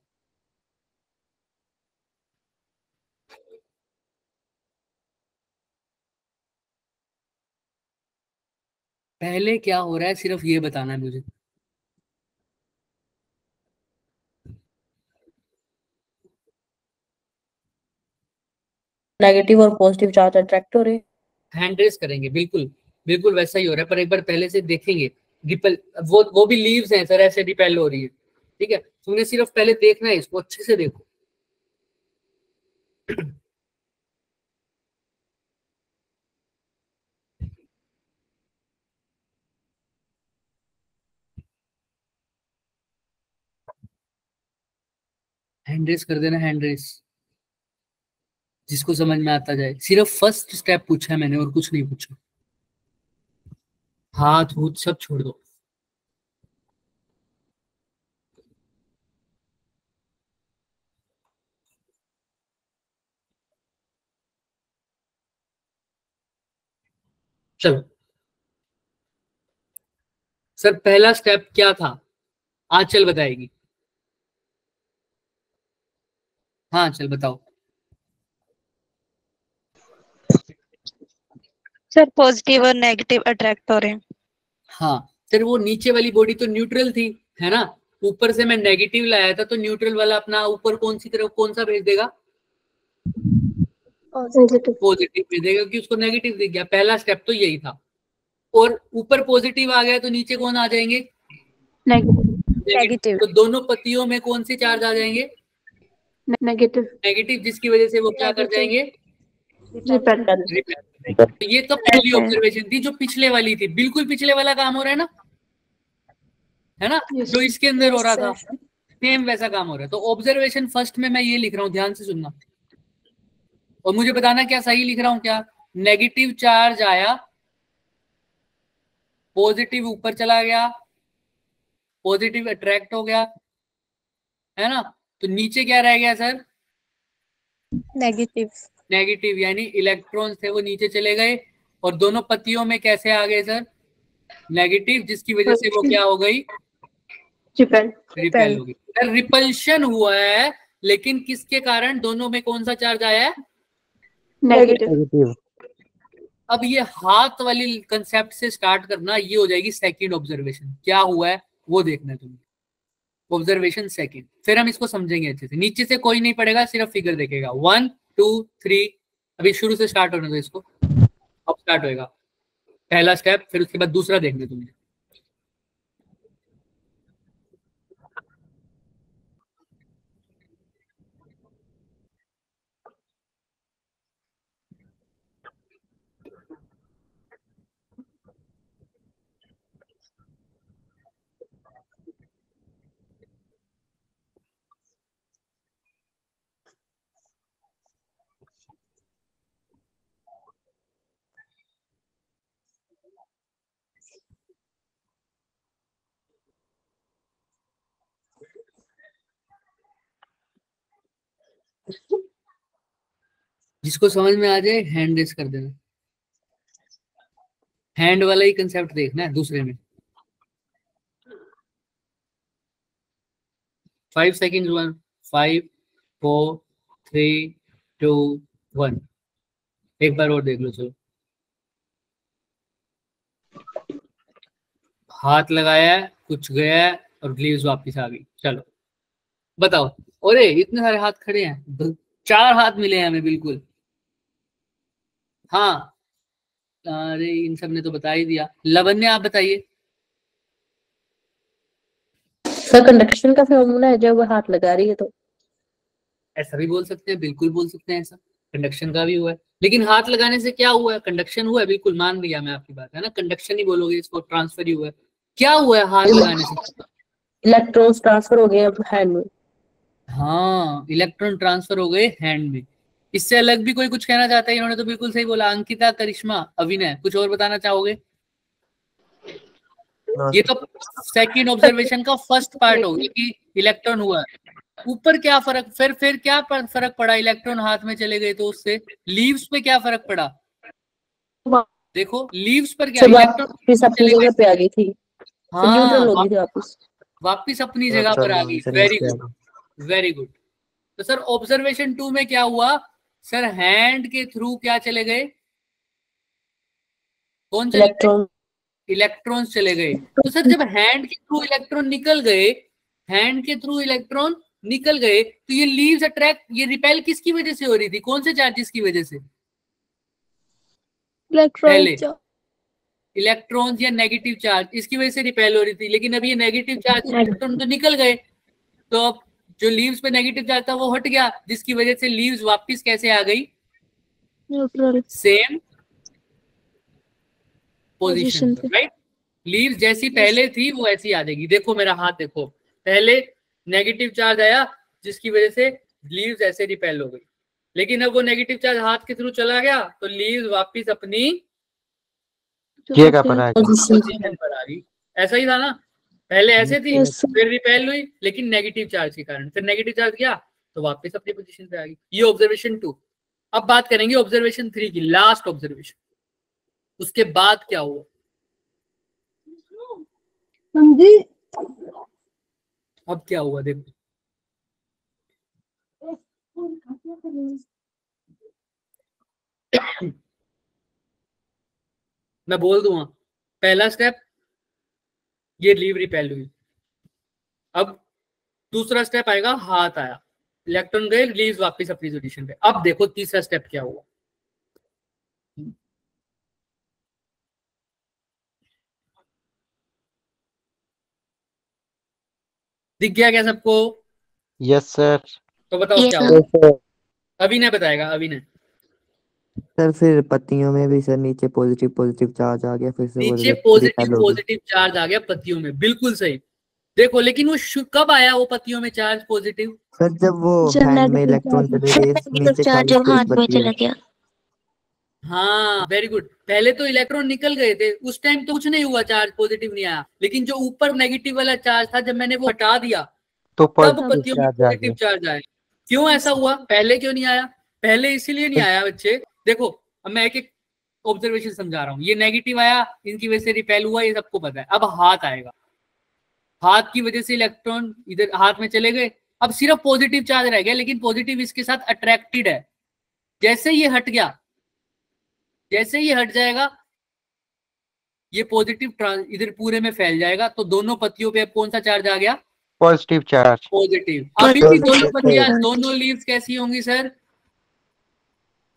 पहले क्या हो रहा है सिर्फ ये बताना है मुझे। नेगेटिव और पॉजिटिव चार्ज अट्रैक्ट हो रहे हैं। हैंड रेस करेंगे, बिल्कुल बिल्कुल वैसा ही हो रहा है, पर एक बार पहले से देखेंगे। रिपेल, वो भी लीव्स हैं सर, ऐसे रिपेल हो रही है। ठीक है, तुमने सिर्फ पहले देखना है, इसको अच्छे से देखो। हैंड रेस कर देना, हैंड रेस, जिसको समझ में आता जाए। सिर्फ फर्स्ट स्टेप पूछा है मैंने और कुछ नहीं पूछा। हाथ हूथ सब छोड़ दो। चलो सर, पहला स्टेप क्या था? आंचल बताएगी। हाँ चल बताओ। सर पॉजिटिव और नेगेटिव अट्रैक्ट हो रहे हैं। हाँ सर, वो नीचे वाली बॉडी तो न्यूट्रल थी, है ना? ऊपर से मैं नेगेटिव लाया था, तो न्यूट्रल वाला अपना ऊपर कौन सी तरफ, कौन सा भेज देगा? पॉजिटिव। पॉजिटिव भेज देगा, क्योंकि उसको नेगेटिव दिख गया। पहला स्टेप तो यही था। और ऊपर पॉजिटिव आ गया तो नीचे कौन आ जाएंगे? नेगेटिव। तो दोनों पत्तियों में कौन सी चार्ज आ जाएंगे? नेगेटिव। नेगेटिव, जिसकी वजह से वो क्या कर जाएंगे? रिपेल। तो ये तो पहली ऑब्जर्वेशन थी, जो पिछले वाली थी। बिल्कुल पिछले वाला काम हो रहा है ना? Yes. जो इसके अंदर हो रहा था, सेम वैसा काम हो रहा है। तो ऑब्जर्वेशन फर्स्ट में मैं ये लिख रहा हूं, ध्यान से सुनना और मुझे बताना क्या सही लिख रहा हूं। क्या? नेगेटिव चार्ज आया, पॉजिटिव ऊपर चला गया, पॉजिटिव अट्रैक्ट हो गया, है ना? तो नीचे क्या रह गया सर? नेगेटिव। नेगेटिव, यानी इलेक्ट्रॉन्स थे वो नीचे चले गए। और दोनों पत्तियों में कैसे आ गए सर? नेगेटिव, जिसकी वजह से वो क्या हो गई? रिपेल। रिपेल हो गई। सर रिपल्शन हुआ है, लेकिन किसके कारण? दोनों में कौन सा चार्ज आया है? नेगेटिव। नेगेटिव। अब ये हाथ वाली कंसेप्ट से स्टार्ट करना, ये हो जाएगी सेकंड ऑब्जर्वेशन। क्या हुआ है वो देखना है तुम्हें, ऑब्जर्वेशन सेकंड। फिर हम इसको समझेंगे अच्छे से। नीचे से कोई नहीं पड़ेगा, सिर्फ फिगर देखेगा। 1 2 3। अभी शुरू से स्टार्ट होने दो इसको, अब स्टार्ट होएगा पहला स्टेप, फिर उसके बाद दूसरा देखना तुम्हें। जिसको समझ में आ जाए हैंड रेस कर देना। हैंड वाला ही कंसेप्ट देखना है दूसरे में। 5 सेकेंड। 1 5 4 3 2 1। एक बार और देख लो। चलो, हाथ लगाया है, कुछ गया है और ग्लीव्स वापस आ गई। चलो बताओ। अरे इतने सारे हाथ खड़े हैं, 4 हाथ मिले हैं हमें बिल्कुल। हाँ, अरे इन सब ने तो बता ही दिया। लवन्य आप बताइए। सर कंडक्शन का फिनोमेना है जब हाथ लगा रही है तो। ऐसा भी बोल सकते हैं, बिल्कुल बोल सकते हैं ऐसा। कंडक्शन का भी हुआ है, लेकिन हाथ लगाने से क्या हुआ है? कंडक्शन हुआ है, बिल्कुल मान लिया मैं आपकी बात, है ना? कंडक्शन ही बोलोगे इसको, ट्रांसफर ही हुआ है। क्या हुआ है हाथ लगाने से? इलेक्ट्रॉन्स ट्रांसफर हो गए अब हैंड में। हाँ, इलेक्ट्रॉन ट्रांसफर हो गए हैंड में। इससे अलग भी कोई कुछ कहना चाहता है? इन्होंने तो बिल्कुल सही बोला। अंकिता, करिश्मा, अभिनय, कुछ और बताना चाहोगे? ये तो सेकंड ऑब्जर्वेशन का फर्स्ट पार्ट हो गया कि इलेक्ट्रॉन हुआ है। ऊपर क्या फर्क, फिर क्या फर्क पड़ा? इलेक्ट्रॉन हाथ में चले गए तो उससे लीव्स पे क्या फर्क पड़ा? देखो लीव्स पर क्या, इलेक्ट्रॉन अपनी जगह पे आ गई थी। न्यूट्रल हो गई थी वापिस अपनी जगह पर आ गई। Very good, very good. तो सर ऑब्जर्वेशन 2 में क्या हुआ? सर हैंड के थ्रू क्या चले गए? कौन चले गए? इलेक्ट्रॉन्स चले गए। तो सर जब हैंड के थ्रू इलेक्ट्रॉन निकल गए, हैंड के थ्रू इलेक्ट्रॉन निकल गए, तो ये लीव्स अट्रैक्ट, ये रिपेल किसकी वजह से हो रही थी, कौन से चार्जेस की वजह से? पहले इलेक्ट्रॉन्स या नेगेटिव चार्ज, इसकी वजह से रिपेल हो रही थी। लेकिन अब ये नेगेटिव चार्ज इलेक्ट्रॉन तो निकल गए, तो अब जो लीव्स पे नेगेटिव चार्ज था वो हट गया, जिसकी वजह से लीव्स वापस कैसे आ गई, न्यूट्रल सेम पोजीशन पे, राइट। लीव्स जैसी पहले थी वो ऐसी आ जाएगी। देखो मेरा हाथ देखो, पहले नेगेटिव चार्ज आया जिसकी वजह से लीव्स ऐसे रिपेल हो गई, लेकिन अब वो नेगेटिव चार्ज हाथ के थ्रू चला गया तो लीव्स वापस अपनी जगह पर आ गई। पोजीशन पर आ गई। ऐसा ही था ना, पहले ऐसे थी, Yes, sir. फिर रिपेल हुई, लेकिन नेगेटिव चार्ज के कारण, फिर नेगेटिव चार्ज गया तो वापस अपनी पोजीशन पे आ गई। ये ऑब्जर्वेशन 2। अब बात करेंगे ऑब्जर्वेशन 3 की, लास्ट ऑब्जर्वेशन। उसके बाद क्या हुआ? अब क्या हुआ देखो, मैं बोल दूंगा। पहला स्टेप, ये लीव रिपेल हुई। अब दूसरा स्टेप आएगा, हाथ आया, इलेक्ट्रॉन गए, लीव्स वापस अपनी पोजीशन पे। अब देखो तीसरा स्टेप क्या हुआ। दिख गया क्या सबको? Yes sir. तो बताओ Yes, क्या sir. हुआ? सर अभिनय बताएगा, अभिनय। सर फिर पत्तियों में भी सर नीचे पॉजिटिव पॉजिटिव चार्ज आ गया, फिर से वो नीचे repel पॉजिटिव हो गई। पॉजिटिव चार्ज आ गया पत्तियों में, बिल्कुल सही। देखो लेकिन वो कब आया वो पत्तियों में चार्ज पॉजिटिव? सर जब वो जब हैंड में negative इलेक्ट्रॉन charge चले गए, नेगेटिव नीचे चार्ज खाली जब स्पेस हाथ में बची चला है। गया। हाँ वेरी गुड। पहले तो इलेक्ट्रॉन निकल गए थे, उस टाइम तो कुछ नहीं हुआ, चार्ज पॉजिटिव नहीं आया। लेकिन जो ऊपर नेगेटिव वाला चार्ज था, जब मैंने वो हटा दिया तो तब पॉजिटिव पत्तियों में चार्ज आ पॉजिटिव गया। चार्ज आया। क्यों ऐसा हुआ? पहले क्यों नहीं आया? पहले इसीलिए नहीं आया बच्चे, देखो अब मैं एक एक ऑब्जर्वेशन समझा रहा हूँ। ये नेगेटिव आया, इनकी वजह से रिपेल हुआ, ये सबको पता है। अब हाथ आएगा, हाथ की वजह से इलेक्ट्रॉन इधर हाथ में चले गए, अब सिर्फ पॉजिटिव चार्ज रह गया, लेकिन पॉजिटिव इसके साथ अट्रैक्टेड है। जैसे ये हट गया, जैसे ये हट जाएगा, ये पॉजिटिव इधर पूरे में फैल जाएगा, तो दोनों पत्तियों पे अब कौन सा चार्ज आ गया? Positive charge. पॉजिटिव। अभी भी दोनों पत्तियां, दोनों लीव्स कैसी होंगी सर?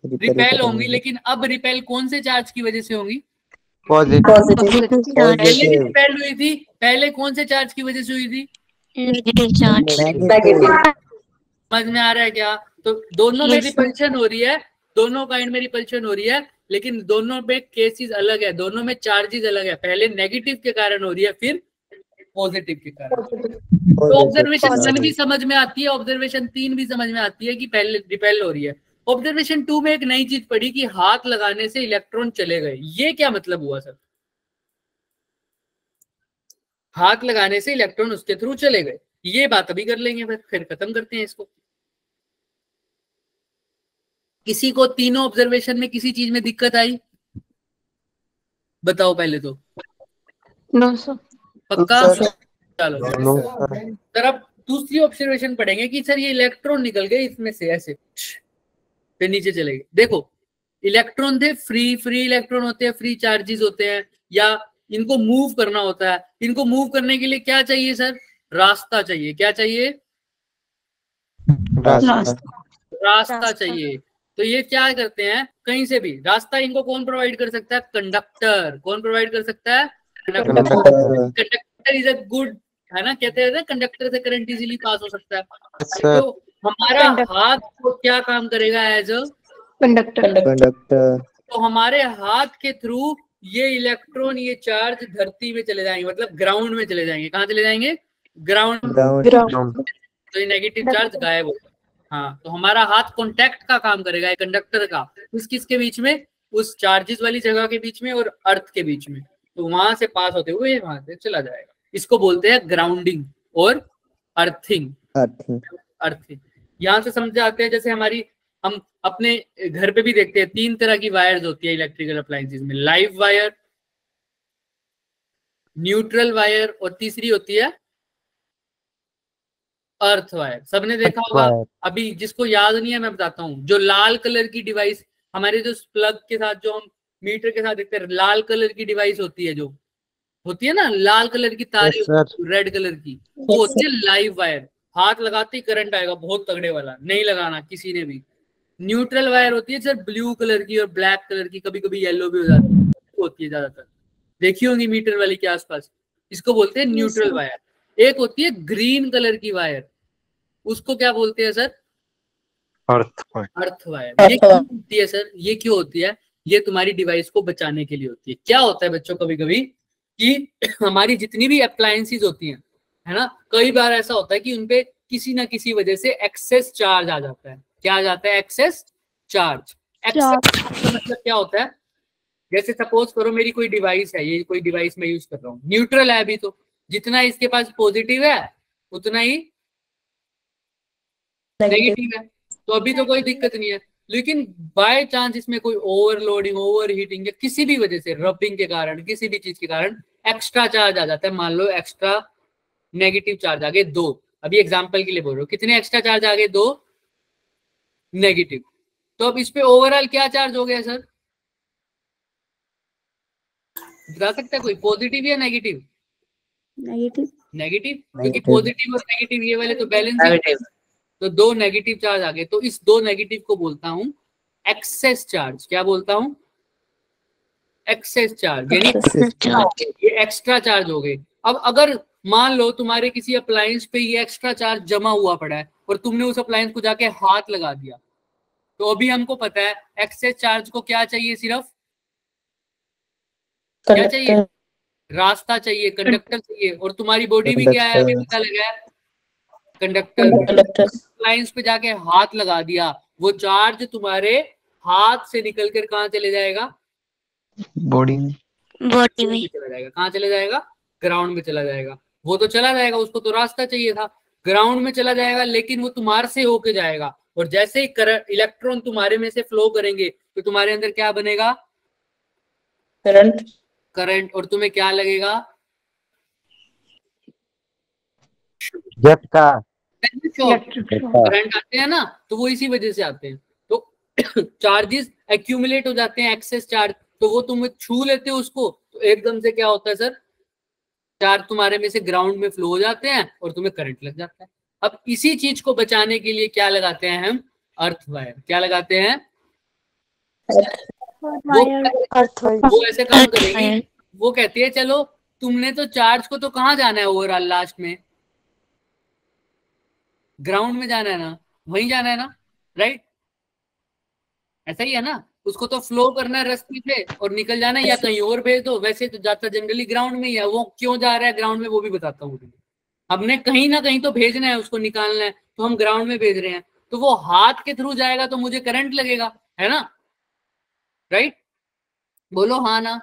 रिपेल होंगी, लेकिन अब रिपेल कौन से चार्ज की वजह से होंगी? पॉजिटिव। Positive charge. पहले भी रिपेल हुई थी, पहले कौन से चार्ज की वजह से हुई थी? Negative charge. समझ में आ रहा है क्या? तो दोनों में Yes, sir. रिपल्शन हो रही है, दोनों काइंड में रिपल्शन हो रही है, लेकिन दोनों में केसेस अलग है, दोनों में चार्जेस अलग है। पहले नेगेटिव के कारण हो रही है, फिर पॉजिटिव के कारण। तो ऑब्जर्वेशन 1 भी समझ में आती है, ऑब्जर्वेशन 3 भी समझ में आती है कि पहले रिपेल हो रही है। ऑब्जर्वेशन 2 में एक नई चीज पढ़ी कि हाथ लगाने से इलेक्ट्रॉन चले गए। ये क्या मतलब हुआ सर? हाथ लगाने से इलेक्ट्रॉन उसके थ्रू चले गए, ये बात अभी कर लेंगे, फिर खत्म करते हैं इसको। किसी को तीनों ऑब्जर्वेशन में किसी चीज में दिक्कत आई? बताओ पहले तो। No sir. पक्का? चलो नो सर। सर अब दूसरी ऑब्जर्वेशन पढ़ेंगे कि सर ये इलेक्ट्रॉन निकल गए इसमें से ऐसे, फिर नीचे चले गए। देखो इलेक्ट्रॉन थे, फ्री इलेक्ट्रॉन होते हैं, फ्री चार्जेस होते हैं, या इनको मूव करना होता है। इनको मूव करने के लिए क्या चाहिए सर? रास्ता चाहिए। क्या चाहिए? रास्ता चाहिए। तो ये क्या करते हैं, कहीं से भी रास्ता इनको कौन प्रोवाइड कर सकता है? कंडक्टर। कौन प्रोवाइड कर सकता है? कंडक्टर इज अ गुड, है ना, कहते हैं कंडक्टर से करंट इजीली पास हो सकता है। सर तो हमारा हाथ को क्या काम करेगा? As a conductor. तो हमारे हाथ के थ्रू ये इलेक्ट्रॉन, ये चार्ज धरती में चले जाएंगे, मतलब ग्राउंड में चले जाएंगे। कहाँ चले जाएंगे? ग्राउंड। तो ये नेगेटिव चार्ज गायब होगा। हाँ, तो हमारा हाथ कॉन्टैक्ट का काम करेगा, कंडक्टर का, किसके बीच में? उस चार्जेस वाली जगह के बीच में और अर्थ के बीच में। तो वहां से पास होते हुए वहां से चला जाएगा। इसको बोलते हैं ग्राउंडिंग और अर्थिंग। अर्थिंग यहां से समझ आते हैं। जैसे हम अपने घर पे भी देखते हैं, 3 तरह की वायर्स होती है इलेक्ट्रिकल अप्लायंसेस में, लाइव वायर, न्यूट्रल वायर, और तीसरी होती है अर्थ वायर। सबने देखा होगा। अभी जिसको याद नहीं है मैं बताता हूँ, जो लाल कलर की डिवाइस हमारे जो प्लग के साथ, जो हम मीटर के साथ देखते हैं, लाल कलर की डिवाइस होती है, जो होती है ना लाल कलर की तार, Yes, sir. रेड कलर की, वो होती है लाइव वायर। हाथ लगाते ही करंट आएगा बहुत तगड़े वाला, नहीं लगाना किसी ने भी। न्यूट्रल वायर होती है सर ब्लू कलर की और ब्लैक कलर की, कभी कभी येलो भी हो जाती है, होती है ज्यादातर, देखी होंगी मीटर वाली के आसपास, इसको बोलते हैं न्यूट्रल वायर। एक होती है ग्रीन कलर की वायर, उसको क्या बोलते हैं सर? अर्थ अर्थ वायर। ये क्यों होती है सर? ये क्यों होती है? ये तुम्हारी डिवाइस को बचाने के लिए होती है। क्या होता है बच्चों कभी कभी कि हमारी जितनी भी अप्लायंसेस होती हैं, है ना, कई बार ऐसा होता है कि उनपे किसी ना किसी वजह से एक्सेस चार्ज आ जाता है। क्या आ जाता है? Access charge. एक्सेस का मतलब क्या होता है? जैसे सपोज करो मेरी कोई डिवाइस है, ये कोई डिवाइस मैं यूज कर रहा हूँ, न्यूट्रल है अभी, तो जितना इसके पास पॉजिटिव है उतना ही नेगेटिव है, तो अभी तो कोई दिक्कत नहीं है। लेकिन बाय चांस इसमें कोई ओवरलोडिंग, ओवर हीटिंग या किसी भी वजह से, रबिंग के कारण, किसी भी चीज के कारण एक्स्ट्रा चार्ज आ जाता है। मान लो एक्स्ट्रा नेगेटिव चार्ज आ गए 2, अभी एग्जांपल के लिए बोल रहा हूँ, कितने एक्स्ट्रा चार्ज आ गए? 2 नेगेटिव। तो अब इस पे ओवरऑल क्या चार्ज हो गया सर? बता सकता है कोई? पॉजिटिव या नेगेटिव? नेगेटिव। नेगेटिव, क्योंकि पॉजिटिव और नेगेटिव ये वाले तो बैलेंस, तो 2 नेगेटिव चार्ज आ गए। तो इस 2 नेगेटिव को बोलता हूं एक्सेस चार्ज। क्या बोलता हूं? एक्सेस चार्ज, यानी ये एक्स्ट्रा चार्ज हो गए। अब अगर मान लो तुम्हारे किसी अप्लायंस पे ये एक्स्ट्रा चार्ज जमा हुआ पड़ा है और तुमने उस अप्लायंस को जाके हाथ लगा दिया, तो अभी हमको पता है एक्सेस चार्ज को क्या चाहिए? सिर्फ क्या चाहिए? रास्ता चाहिए, कंडक्टर चाहिए। और तुम्हारी बॉडी भी क्या है? अभी पता लगा है कंडक्टर। अप्लायंस पे जाके हाथ लगा दिया, वो चार्ज तुम्हारे हाथ से निकलकर कहाँ चले जाएगा? बॉडी में चला जाएगा। कहाँ चले जाएगा? ग्राउंड में चला जाएगा। वो तो चला जाएगा, उसको तो रास्ता चाहिए था, ग्राउंड में चला जाएगा, लेकिन वो तुम्हारे से होके जाएगा। और जैसे ही इलेक्ट्रॉन तुम्हारे में से फ्लो करेंगे तो तुम्हारे अंदर क्या बनेगा? करंट। और तुम्हें क्या लगेगा? झटका। करंट आते हैं ना, तो वो इसी वजह से आते हैं। तो चार्जेस एक्यूमुलेट हो जाते हैं, एक्सेस चार्ज, तो वो तुम छू लेते हो उसको, तो एकदम से क्या होता है सर? चार्ज तुम्हारे में से ग्राउंड में फ्लो हो जाते हैं और तुम्हें करंट लग जाता है। अब इसी चीज को बचाने के लिए क्या लगाते हैं हम? Earth wire. क्या लगाते हैं? वो ऐसे काम करेगी, वो कहती है चलो तुमने तो चार्ज को तो कहाँ जाना है ओवरऑल? लास्ट में ग्राउंड में जाना है ना, वहीं जाना है ना, राइट? ऐसा ही है ना, उसको तो फ्लो करना है रास्ते पे और निकल जाना है, या कहीं और भेज दो। वैसे तो जाता जनरली ग्राउंड में ही है, वो क्यों जा रहा है ग्राउंड में वो भी बताता हूँ। हमने कहीं ना कहीं तो भेजना है, उसको निकालना है, तो हम ग्राउंड में भेज रहे हैं, तो वो हाथ के थ्रू जाएगा तो मुझे करंट लगेगा, है ना, राइट? बोलो हाँ ना।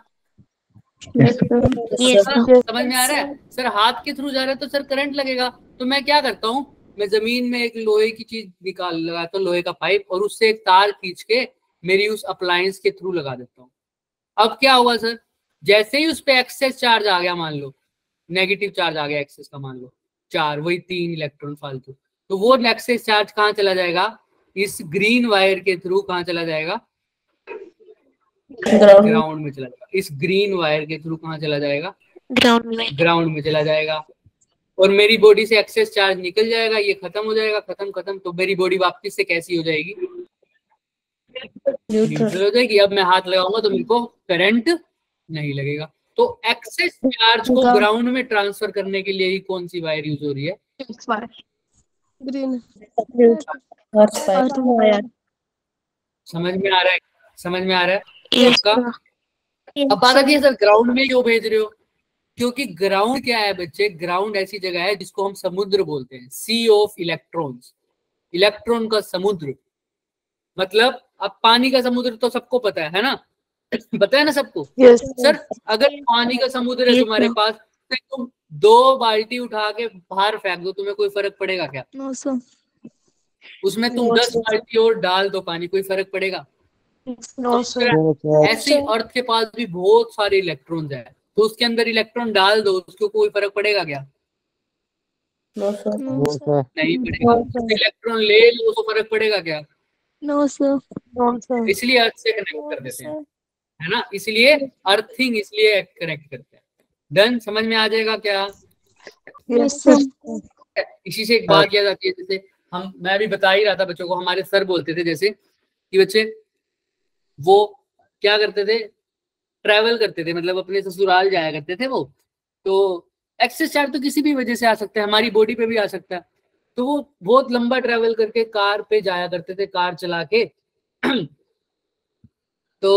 समझ में आ रहा है? सर हाथ के थ्रू जा रहा है तो सर करंट लगेगा। तो मैं क्या करता हूँ, मैं जमीन में एक लोहे की चीज निकाल लगाता हूँ, लोहे का पाइप, और उससे एक तार खींच के मेरी उस अप्लायंस के थ्रू लगा देता हूँ। अब क्या हुआ सर? जैसे ही उस पे एक्सेस चार्ज आ गया, मान लो नेगेटिव चार्ज आ गया एक्सेस का, मान लो 4, वही 3 इलेक्ट्रॉन फालतू, तो वो एक्सेस चार्ज कहाँ चला जाएगा? इस ग्रीन वायर के थ्रू कहाँ चला जाएगा? ग्राउंड में चला जाएगा। इस ग्रीन वायर के थ्रू कहाँ चला जाएगा? ग्राउंड में चला जाएगा। और मेरी बॉडी से एक्सेस चार्ज निकल जाएगा, ये खत्म हो जाएगा, खत्म। तो मेरी बॉडी वापस से कैसी हो जाएगी? न्यूट्रल हो जाएगी। अब मैं हाथ लगाऊंगा तो मेरे को करंट नहीं लगेगा। तो एक्सेस चार्ज को ग्राउंड में ट्रांसफर करने के लिए ही कौन सी वायर यूज हो रही है? ग्रीन। समझ में आ रहा है? समझ में आ रहा है आपका? अब बात आती है सर ग्राउंड में क्यों भेज रहे हो? क्योंकि ग्राउंड क्या है बच्चे? ग्राउंड ऐसी जगह है जिसको हम समुद्र बोलते हैं, सी ऑफ इलेक्ट्रॉन्स, इलेक्ट्रॉन का समुद्र। मतलब अब पानी का समुद्र तो सबको पता है ना? पता है ना सबको? सर अगर पानी का समुद्र है तुम्हारे पास, तो तुम 2 बाल्टी उठा के बाहर फेंक दो, तुम्हें कोई फर्क पड़ेगा क्या? उसमें तुम 10 बाल्टी और डाल दो पानी, कोई फर्क पड़ेगा? ऐसे अर्थ के पास भी बहुत सारे इलेक्ट्रॉन्स है, तो उसके अंदर इलेक्ट्रॉन डाल दो, उसको कोई फर्क पड़ेगा क्या? नहीं पड़ेगा। इलेक्ट्रॉन ले लो, उसको फर्क पड़ेगा क्या? No sir. इसलिए अर्थ से कनेक्ट कर देते हैं, है ना? इसलिए अर्थिंग इसलिए कनेक्ट करते हैं। डन, समझ में आ जाएगा क्या? Yes sir. इसी से एक बात याद आती है, जैसे मैं भी बता ही रहा था बच्चों को, हमारे सर बोलते थे जैसे कि बच्चे वो क्या करते थे, ट्रैवल करते थे, मतलब अपने ससुराल जाया करते थे वो, तो एक्सेस चार्ज तो किसी भी वजह से आ सकता है, हमारी बॉडी पे भी आ सकता है, तो वो बहुत लंबा ट्रैवल करके कार पे जाया करते थे, कार चला के तो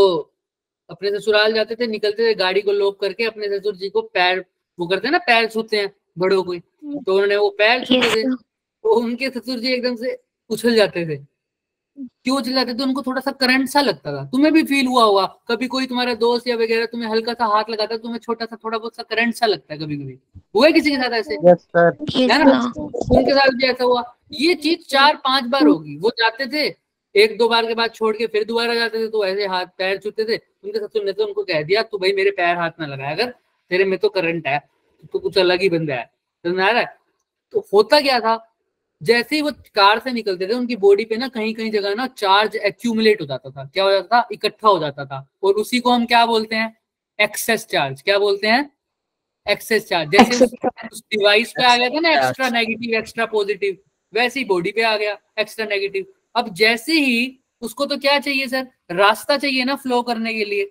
अपने ससुराल जाते थे, निकलते थे गाड़ी को लॉक करके, अपने ससुर जी को पैर, वो करते हैं ना पैर छूते हैं बड़ों को, तो उन्होंने वो पैर छूते थे, तो उनके ससुर जी एकदम से उछल जाते थे। क्यों उछल जाते थे? उनको थोड़ा सा करंट सा लगता था। तुम्हें भी फील हुआ होगा, कभी कोई तुम्हारा दोस्त या वगैरह तुम्हें हल्का सा हाथ लगाता है, तुम्हें छोटा सा थोड़ा बहुत सा करंट सा लगता है, कभी कभी हुआ है किसी के साथ ऐसे? Yes sir. है ना, उनके साथ भी ऐसा हुआ। ये चीज 4-5 बार होगी। वो जाते थे, 1-2 बार के बाद छोड़ के फिर दोबारा जाते थे, तो ऐसे हाथ पैर छूते थे। उनके ससुर ने तो उनको कह दिया, तू भाई मेरे पैर हाथ ना लगाया अगर, तेरे में तो करंट है, तो कुछ अलग ही बंदा है, समझ में आ रहा है? तो होता क्या था, जैसे ही वो कार से निकलते थे, उनकी बॉडी पे ना कहीं कहीं जगह ना चार्ज एक्यूमुलेट हो जाता था। क्या हो जाता था? इकट्ठा हो जाता था, और उसी को हम क्या बोलते हैं? Excess charge. क्या बोलते हैं? Excess charge. जैसे उस डिवाइस पे आ गया था ना एक्स्ट्रा नेगेटिव एक्स्ट्रा पॉजिटिव, वैसे ही बॉडी पे आ गया एक्स्ट्रा नेगेटिव। अब जैसे ही उसको तो क्या चाहिए सर? रास्ता चाहिए ना फ्लो करने के लिए,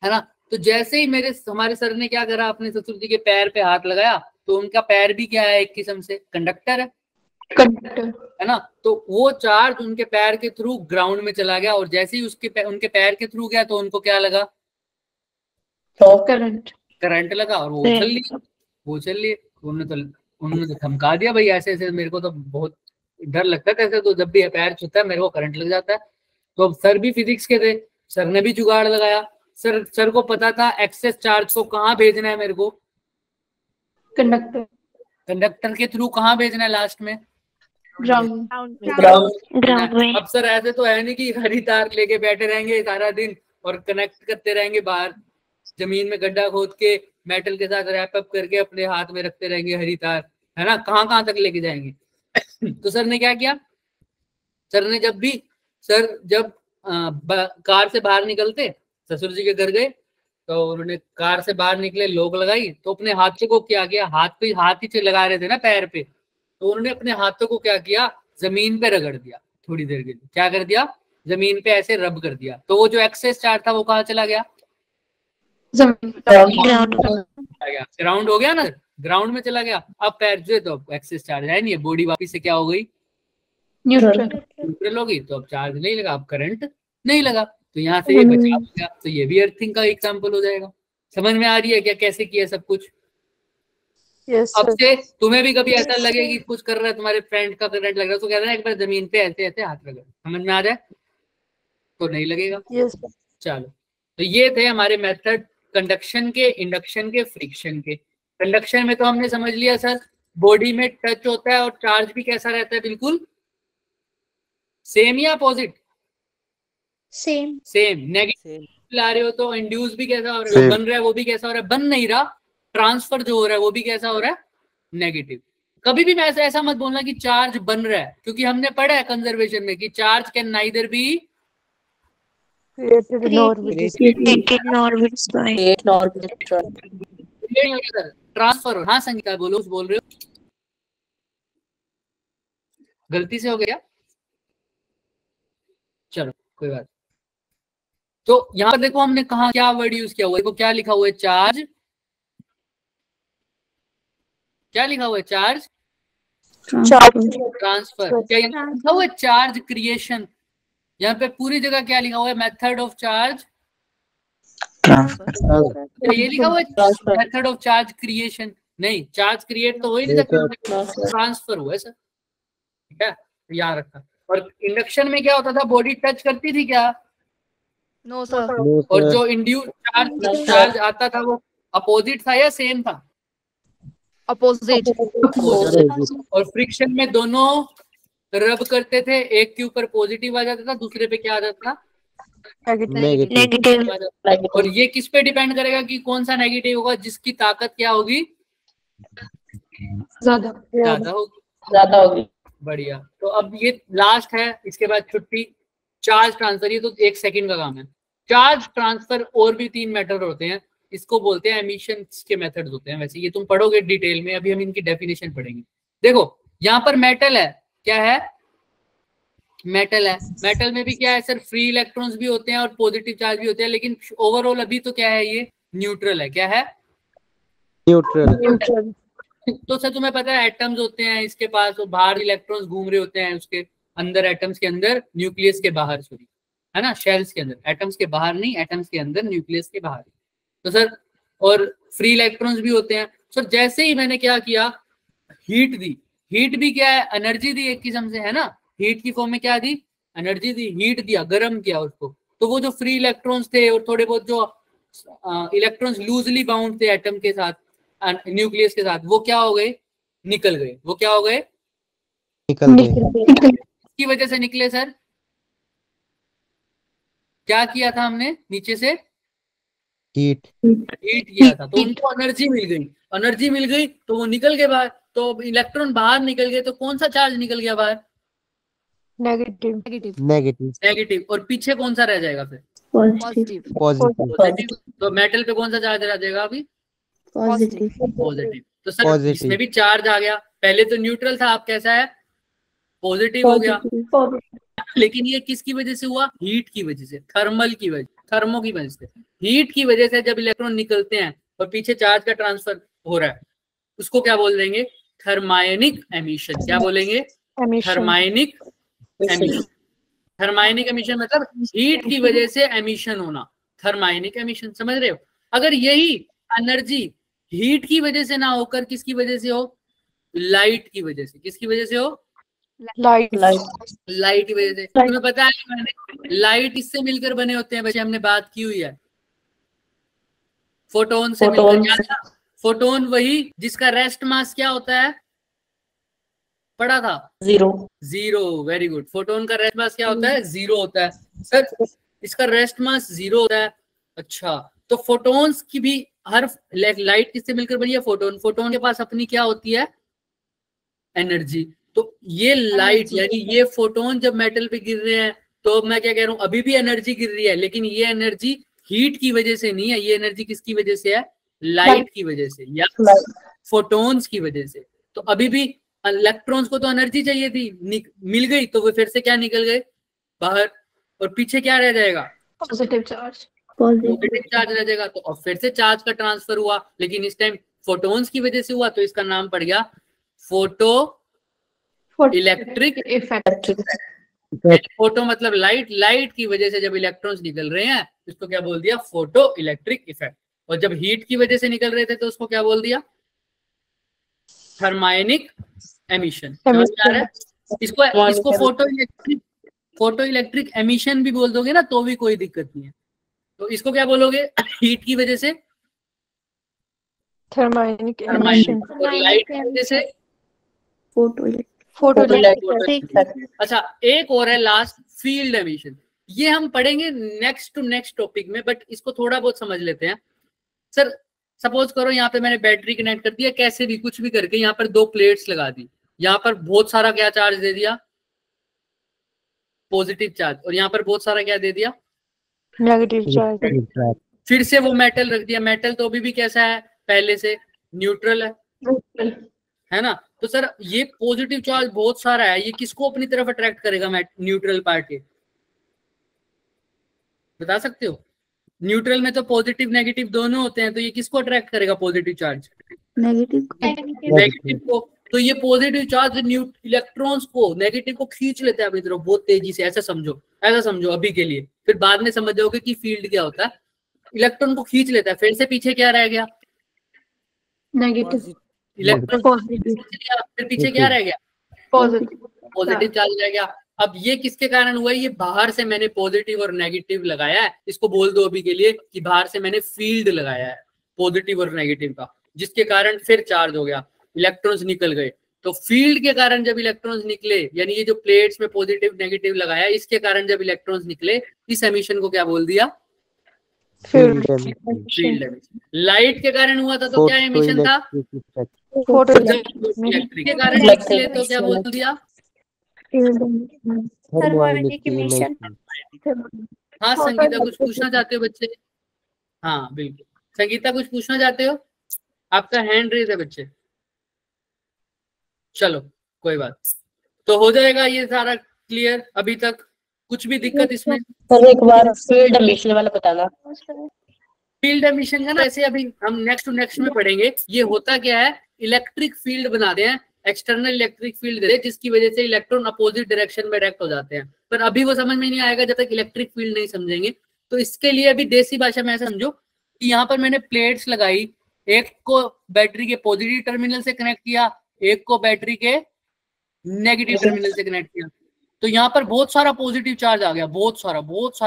है ना? तो जैसे ही हमारे सर ने क्या करा, अपने ससुर जी के पैर पे हाथ लगाया, तो उनका पैर भी क्या है? एक किस्म से कंडक्टर है ना? तो वो चार्ज उनके पैर के थ्रू ग्राउंड में चला गया, और जैसे ही उनके पैर के थ्रू गया, तो उनको क्या लगा? करंट लगा, और वो उछल लिए। उन्होंने तो धमका दिया, भाई ऐसे ऐसे मेरे को तो बहुत डर लगता है ऐसे, तो जब भी पैर छूता है मेरे को करंट लग जाता है। तो अब सर भी फिजिक्स के थे, सर ने भी जुगाड़ लगाया। सर को पता था एक्सेस चार्ज को कहाँ भेजना है मेरे को, कंडक्टर के थ्रू कहाँ भेजना है लास्ट में? ग्राउंड में। अब सर ऐसे तो है नहीं कि हरी तार लेके बैठे रहेंगे सारा दिन और कनेक्ट करते रहेंगे, बाहर जमीन में गड्ढा खोद के मेटल के साथ रैप अप करके अपने हाथ में रखते रहेंगे हरी तार, है ना? कहाँ तक लेके जाएंगे? तो सर ने क्या किया, सर ने जब कार से बाहर निकलते, ससुर जी के घर गए, तो उन्होंने कार से बाहर निकले, लॉक लगाई, तो अपने हाथों को क्या किया, हाथ ही से लगा रहे थे ना पैर पे, तो उन्होंने अपने हाथों को क्या किया? जमीन पे रगड़ दिया थोड़ी देर के लिए। क्या कर दिया? जमीन पे ऐसे रब कर दिया। तो वो जो एक्सेस चार्ज था वो कहाँ चला गया? ग्राउंड हो गया ना, ग्राउंड में चला गया। अब पैर जो है तो एक्सेस चार्ज है नहीं, बॉडी वापिस से क्या हो गई? न्यूट्रल हो गई। तो अब चार्ज नहीं लगा, अब करंट नहीं लगा, तो यहाँ से ये बचा गया। तो ये भी अर्थिंग का एग्जांपल हो जाएगा। समझ में आ रही है क्या कैसे किया सब कुछ? अब से तुम्हें भी कभी ऐसा लगे कि कुछ कर रहा है, तुम्हारे फ्रेंड का करंट लग रहा है, तो कहना एक बार जमीन पे ऐसे ऐसे हाथ रगड़, समझ में आ जाए तो नहीं लगेगा। चलो, तो ये थे हमारे मेथड कंडक्शन के, इंडक्शन के, फ्रिक्शन के। कंडक्शन में तो हमने समझ लिया सर, बॉडी में टच होता है और चार्ज भी कैसा रहता है? बिल्कुल सेम या अपोजिट? सेम। नेगेटिव ला रहे हो तो इंड्यूस भी कैसा हो रहा है? बन रहा है वो भी कैसा हो रहा है? बन नहीं रहा। ट्रांसफर जो हो रहा है वो भी कैसा हो रहा है? नेगेटिव। कभी भी मैं ऐसा मत बोलना कि चार्ज बन रहा है, क्योंकि हमने पढ़ा है कंजर्वेशन में कि charge can neither be transfer. हाँ संगीता बोलो, बोल रहे हो? गलती से हो गया, चलो कोई बात। तो यहाँ पर देखो हमने कहा क्या वर्ड यूज किया हुआ है, देखो क्या लिखा हुआ है? चार्ज। क्या लिखा हुआ है? Charge transfer. क्या लिखा हुआ है? Charge creation. यहाँ पे पूरी जगह क्या लिखा हुआ है? Method of charge transfer. ये लिखा हुआ है मेथड ऑफ चार्ज क्रिएशन। नहीं, चार्ज क्रिएट तो हो ही नहीं सकता, ट्रांसफर हुआ है सर, ठीक है, याद रखा। और इंडक्शन में क्या होता था? बॉडी टच करती थी क्या? No sir. और जो इंड्यूस चार्ज आता था वो अपोजिट था या सेम था? अपोजिट। और फ्रिक्शन में दोनों रब करते थे, एक के ऊपर पॉजिटिव आ जाता था, दूसरे पे क्या आ जाता था? नेगेटिव। और ये किस पे डिपेंड करेगा कि कौन सा नेगेटिव होगा? जिसकी ताकत क्या होगी? ज्यादा होगी। बढ़िया। तो अब ये लास्ट है, इसके बाद छुट्टी। चार्ज ट्रांसफर, ये तो 1 सेकंड का काम है। चार्ज ट्रांसफर और भी 3 मेथड होते हैं, इसको बोलते हैं एमिशन के मेथड्स होते हैं। वैसे ये तुम पढ़ोगे डिटेल में, अभी हम इनकी डेफिनेशन पढ़ेंगे। देखो यहाँ पर मेटल है, क्या है, मेटल है। मेटल में भी क्या है सर, फ्री इलेक्ट्रॉन्स भी होते हैं और पॉजिटिव चार्ज भी होते हैं, लेकिन ओवरऑल अभी तो क्या है, ये न्यूट्रल है। क्या है, न्यूट्रल। तो सर तुम्हें पता है एटम्स होते हैं इसके पास, वो बाहर इलेक्ट्रॉन्स घूम रहे होते हैं उसके अंदर, एटम्स के अंदर, न्यूक्लियस के बाहर, सॉरी है ना, शेल्स के अंदर, एटम्स के बाहर नहीं, एटम्स के अंदर, न्यूक्लियस के बाहर। तो सर और फ्री इलेक्ट्रॉन्स भी होते हैं। सर जैसे ही मैंने क्या किया, हीट दी, हीट भी क्या है, एनर्जी दी एक किस्म से, है ना, हीट की फॉर्म में क्या दी, एनर्जी दी, हीट दिया, गर्म किया उसको। तो वो जो फ्री इलेक्ट्रॉन्स थे और थोड़े बहुत जो इलेक्ट्रॉन्स लूजली बाउंड थे एटम के साथ, न्यूक्लियस के साथ, वो क्या हो गए, निकल गए। वो क्या हो गए, निकल गए। की वजह से निकले सर, क्या किया था हमने, नीचे से हीट किया था, तो उनको एनर्जी मिल गई, एनर्जी मिल गई तो वो निकल गए बाहर। तो इलेक्ट्रॉन बाहर निकल गए, तो कौन सा चार्ज निकल गया बाहर, नेगेटिव। नेगेटिव। और पीछे कौन सा रह जाएगा फिर, पॉजिटिव। पॉजिटिव। तो मेटल पे कौन सा चार्ज रह जाएगा अभी, पॉजिटिव। तो सर इसमें भी चार्ज आ गया, पहले तो न्यूट्रल था, अब कैसा है, पॉजिटिव हो गया। लेकिन ये किसकी वजह से हुआ, हीट की वजह से, थर्मल की वजह, थर्मो की वजह से, हीट की वजह से जब इलेक्ट्रॉन निकलते हैं और पीछे चार्ज का ट्रांसफर हो रहा है, उसको क्या बोल देंगे, थर्मायनिक एमिशन। क्या बोलेंगे, थर्मायनिक एमिशन। थर्मायनिक एमिशन मतलब हीट की वजह से एमिशन होना, थर्मायनिक एमिशन, समझ रहे हो। अगर यही एनर्जी हीट की वजह से ना होकर किसकी वजह से हो, लाइट की वजह से, किसकी वजह से हो, लाइट की वजह से। तुम्हें पता है मैंने लाइट इससे मिलकर बने होते हैं बच्चे, हमने बात की हुई है, फोटोन से मिलकर। फोटोन वही जिसका रेस्ट मास क्या होता है, पढ़ा था, जीरो। Very good. फोटोन का रेस्ट मास क्या होता है, जीरो होता है। सर इसका रेस्ट मास जीरो होता है। अच्छा, तो फोटोन्स की भी हर लाइट किससे मिलकर बनी है, फोटोन। फोटोन के पास अपनी क्या होती है, एनर्जी। तो ये लाइट यानी ये फोटोन जब मेटल पे गिर रहे हैं, तो मैं क्या कह रहा हूँ, अभी भी एनर्जी गिर रही है, लेकिन ये एनर्जी हीट की वजह से नहीं है, ये एनर्जी किसकी वजह से है, लाइट की वजह से या फोटोन्स की वजह से। तो अभी भी इलेक्ट्रॉन्स को तो एनर्जी चाहिए थी, मिल गई, तो वो फिर से क्या निकल गए बाहर, और पीछे क्या रह जाएगा, पॉजिटिव चार्ज, पॉजिटिव चार्ज रह जाएगा। तो अब फिर से चार्ज का ट्रांसफर हुआ, लेकिन इस टाइम फोटोन्स की वजह से हुआ, तो इसका नाम पड़ गया फोटो इलेक्ट्रिक इफेक्ट। फोटो मतलब लाइट, लाइट की वजह से जब इलेक्ट्रॉन्स निकल रहे हैं, इसको क्या बोल दिया, फोटो इलेक्ट्रिक इफेक्ट। और जब हीट की वजह से निकल रहे थे, तो उसको क्या बोल दिया, थर्मायनिक एमिशन। समझ में आ रहा है। इसको फोटो इलेक्ट्रिक एमिशन भी बोल दोगे ना, तो भी कोई दिक्कत नहीं है। तो इसको क्या बोलोगे, हीट की वजह से थर्मायनिक एमिशन, और लाइट की वजह से फोटो इलेक्ट्रिक। अच्छा, एक और है लास्ट, फील्ड एमिशन। ये हम पढ़ेंगे नेक्स्ट टू नेक्स्ट टॉपिक में, बट इसको थोड़ा बहुत समझ लेते हैं। सर सपोज करो यहाँ पे मैंने बैटरी कनेक्ट कर दिया, कैसे भी कुछ भी करके, यहाँ पर 2 प्लेट्स लगा दी, यहाँ पर बहुत सारा क्या चार्ज दे दिया, पॉजिटिव चार्ज, और यहाँ पर बहुत सारा क्या दे दिया, नेगेटिव चार्ज। फिर से वो मेटल रख दिया, मेटल तो अभी भी कैसा है, पहले से न्यूट्रल है ना। तो सर ये पॉजिटिव चार्ज बहुत सारा है, ये किसको अपनी तरफ अट्रैक्ट करेगा, न्यूट्रल पार्ट के, बता सकते हो। न्यूट्रल में तो पॉजिटिव नेगेटिव दोनों होते हैं, तो ये किसको अट्रैक्ट करेगा, पॉजिटिव चार्ज, नेगेटिव को। तो ये पॉजिटिव चार्ज इलेक्ट्रॉन्स को, नेगेटिव को खींच लेता है अपनी तरफ बहुत तेजी से, ऐसा समझो अभी के लिए, फिर बाद में समझ जाओगे कि फील्ड क्या होता है। इलेक्ट्रॉन को खींच लेता है, फिर से पीछे क्या रह गया, नेगेटिव। इलेक्ट्रॉन, फिर पीछे क्या रह गया, पॉजिटिव चार्ज रह गया। अब ये किसके कारण हुआ है, ये बाहर से मैंने पॉजिटिव और नेगेटिव लगाया है, इसको बोल दो अभी के लिए कि बाहर से मैंने फील्ड लगाया है पॉजिटिव और नेगेटिव का, जिसके कारण फिर चार्ज हो गया, इलेक्ट्रॉन्स निकल गए। तो फील्ड के कारण जब इलेक्ट्रॉन्स निकले, यानी ये जो प्लेट्स में पॉजिटिव नेगेटिव लगाया, इसके कारण जब इलेक्ट्रॉन्स निकले, इस एमिशन को क्या बोल दिया, फील्ड एमिशन। लाइट के कारण हुआ था तो क्या एमिशन था, फोटो इलेक्ट्रिक के कारण निकले तो क्या बोल दिया, थर्मायनिक एमिशन। हाँ संगीता कुछ पूछना चाहते हो बच्चे, हाँ बिल्कुल। संगीता कुछ पूछना चाहते हो? आपका हैंड रेज है बच्चे। चलो कोई बात, तो हो जाएगा ये सारा क्लियर अभी तक? कुछ भी दिक्कत इसमें? सर एक बार फील्ड एमिशन वाला बताना। फील्ड एमिशन का ना ऐसे अभी हम नेक्स्ट टू नेक्स्ट में पढ़ेंगे। ये होता क्या है, इलेक्ट्रिक फील्ड बनाते हैं, एक्सटर्नल इलेक्ट्रिक फील्ड देते हैं, जिसकी वजह से इलेक्ट्रॉन अपोजिट डायरेक्शन में डायरेक्ट हो जाते हैं। पर अभी वो समझ में नहीं आएगा जब तक इलेक्ट्रिक फील्ड नहीं समझेंगे। तो इसके लिए अभी देसी भाषा में ऐसा समझो कि यहाँ पर मैंने प्लेट्स लगाई, एक को बैटरी के पॉजिटिव टर्मिनल से कनेक्ट किया, एक को बैटरी के नेगेटिव टर्मिनल से कनेक्ट किया। तो यहाँ पर बहुत सारा पॉजिटिव चार्ज आ गया, बहुत सारा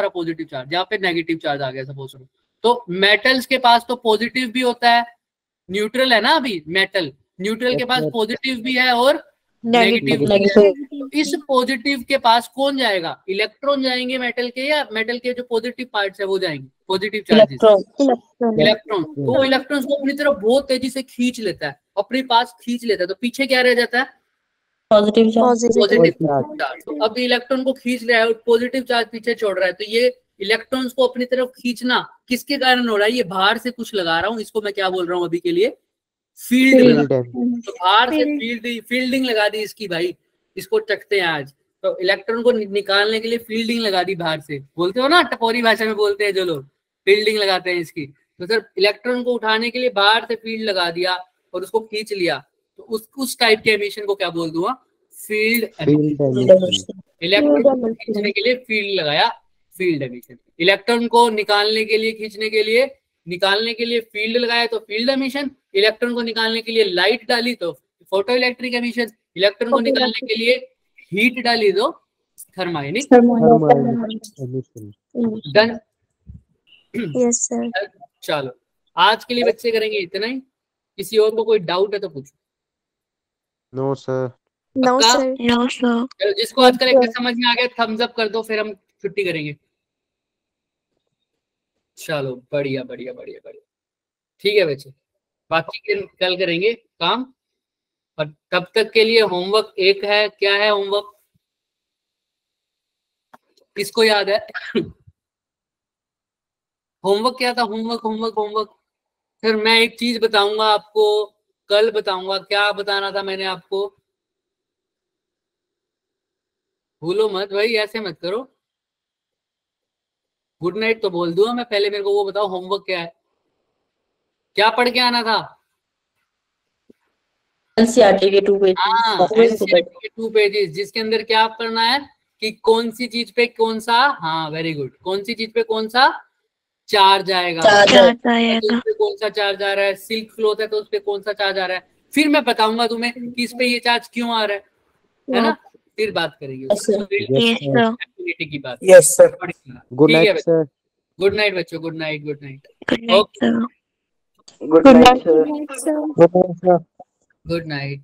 पॉजिटिव चार्ज, यहाँ पे नेगेटिव चार्ज आ गया सपोज। तो मेटल्स के पास तो पॉजिटिव भी होता है, न्यूट्रल है ना अभी मेटल, न्यूट्रल के पास पॉजिटिव भी है और नेगेटिव भी है। तो इस पॉजिटिव के पास कौन जाएगा? इलेक्ट्रॉन जाएंगे मेटल के, या मेटल के जो पॉजिटिव पार्ट्स है वो जाएंगे पॉजिटिव चार्जेस? इलेक्ट्रॉन। तो वो इलेक्ट्रॉन्स को अपनी तरफ बहुत तेजी से खींच लेता है, अपने पास खींच लेता है। तो पीछे क्या रह जाता है? Positive charge. तो अब इलेक्ट्रॉन को खींच रहा है और पॉजिटिव चार्ज पीछे छोड़ रहा है। तो ये इलेक्ट्रॉन्स को अपनी तरफ खींचना किसके कारण हो रहा है? ये बाहर से कुछ लगा रहा हूँ, इसको मैं क्या बोल रहा हूँ अभी के लिए? फील्ड। तो बाहर से फील्डिंग लगा दी इसकी भाई, इसको चखते हैं आज। तो इलेक्ट्रॉन को निकालने के लिए फील्डिंग लगा दी बाहर से, बोलते हो ना टपोरी भाषा में बोलते हैं जो लोग, फील्डिंग लगाते हैं इसकी। तो सर इलेक्ट्रॉन को उठाने के लिए बाहर से फील्ड लगा दिया और उसको खींच लिया, तो उस टाइप के एमिशन को क्या बोल दूंगा? Field emission. इलेक्ट्रॉन को खींचने के लिए फील्ड लगाया, फील्ड एमिशन। इलेक्ट्रॉन को निकालने के लिए, खींचने के लिए फील्ड लगाया तो फील्ड एमिशन। इलेक्ट्रॉन को निकालने के लिए लाइट डाली तो फोटो इलेक्ट्रिक एमिशन। इलेक्ट्रॉन को निकालने के लिए हीट डाली तो thermionic emission. Done? Yes sir. चलो आज के लिए बच्चे करेंगे इतना ही। किसी और को कोई डाउट है तो पूछो। No sir. नो पक्का? सर। No sir. चलो जिसको आज करेक्ट समझ में आ गया थम्स अप कर दो, फिर हम छुट्टी करेंगे। चलो बढ़िया बढ़िया बढ़िया बढ़िया, ठीक है बच्चे। बाकी के कल करेंगे काम, और तब तक के लिए होमवर्क एक है। क्या है होमवर्क? किसको याद है? होमवर्क क्या था? होमवर्क फिर मैं एक चीज बताऊंगा आपको, कल बताऊंगा। क्या बताना था मैंने आपको? भूलो मत भाई, ऐसे मत करो। गुड नाइट तो बोल दूंगा मैं, पहले मेरे को वो बताओ होमवर्क क्या है, क्या पढ़ के आना था? एनसीईआरटी के 2 पेज। हाँ एनसीईआरटी के 2 पेजेस, जिसके अंदर क्या करना है कि कौन सी चीज पे कौन सा, हाँ वेरी गुड, कौन सी चीज पे कौन सा चार्ज आएगा, तो उस पे कौन सा चार्ज आ रहा है। सिल्क क्लॉथ है तो उस पे कौन सा चार्ज आ रहा है। फिर मैं बताऊंगा तुम्हें कि इस पे ये चार्ज क्यों आ रहा है ना? फिर बात करेंगे एक्टिविटी की बात। Yes sir. Good night sir. Good night बच्चों, good night. Good night sir. Good night sir. Good night.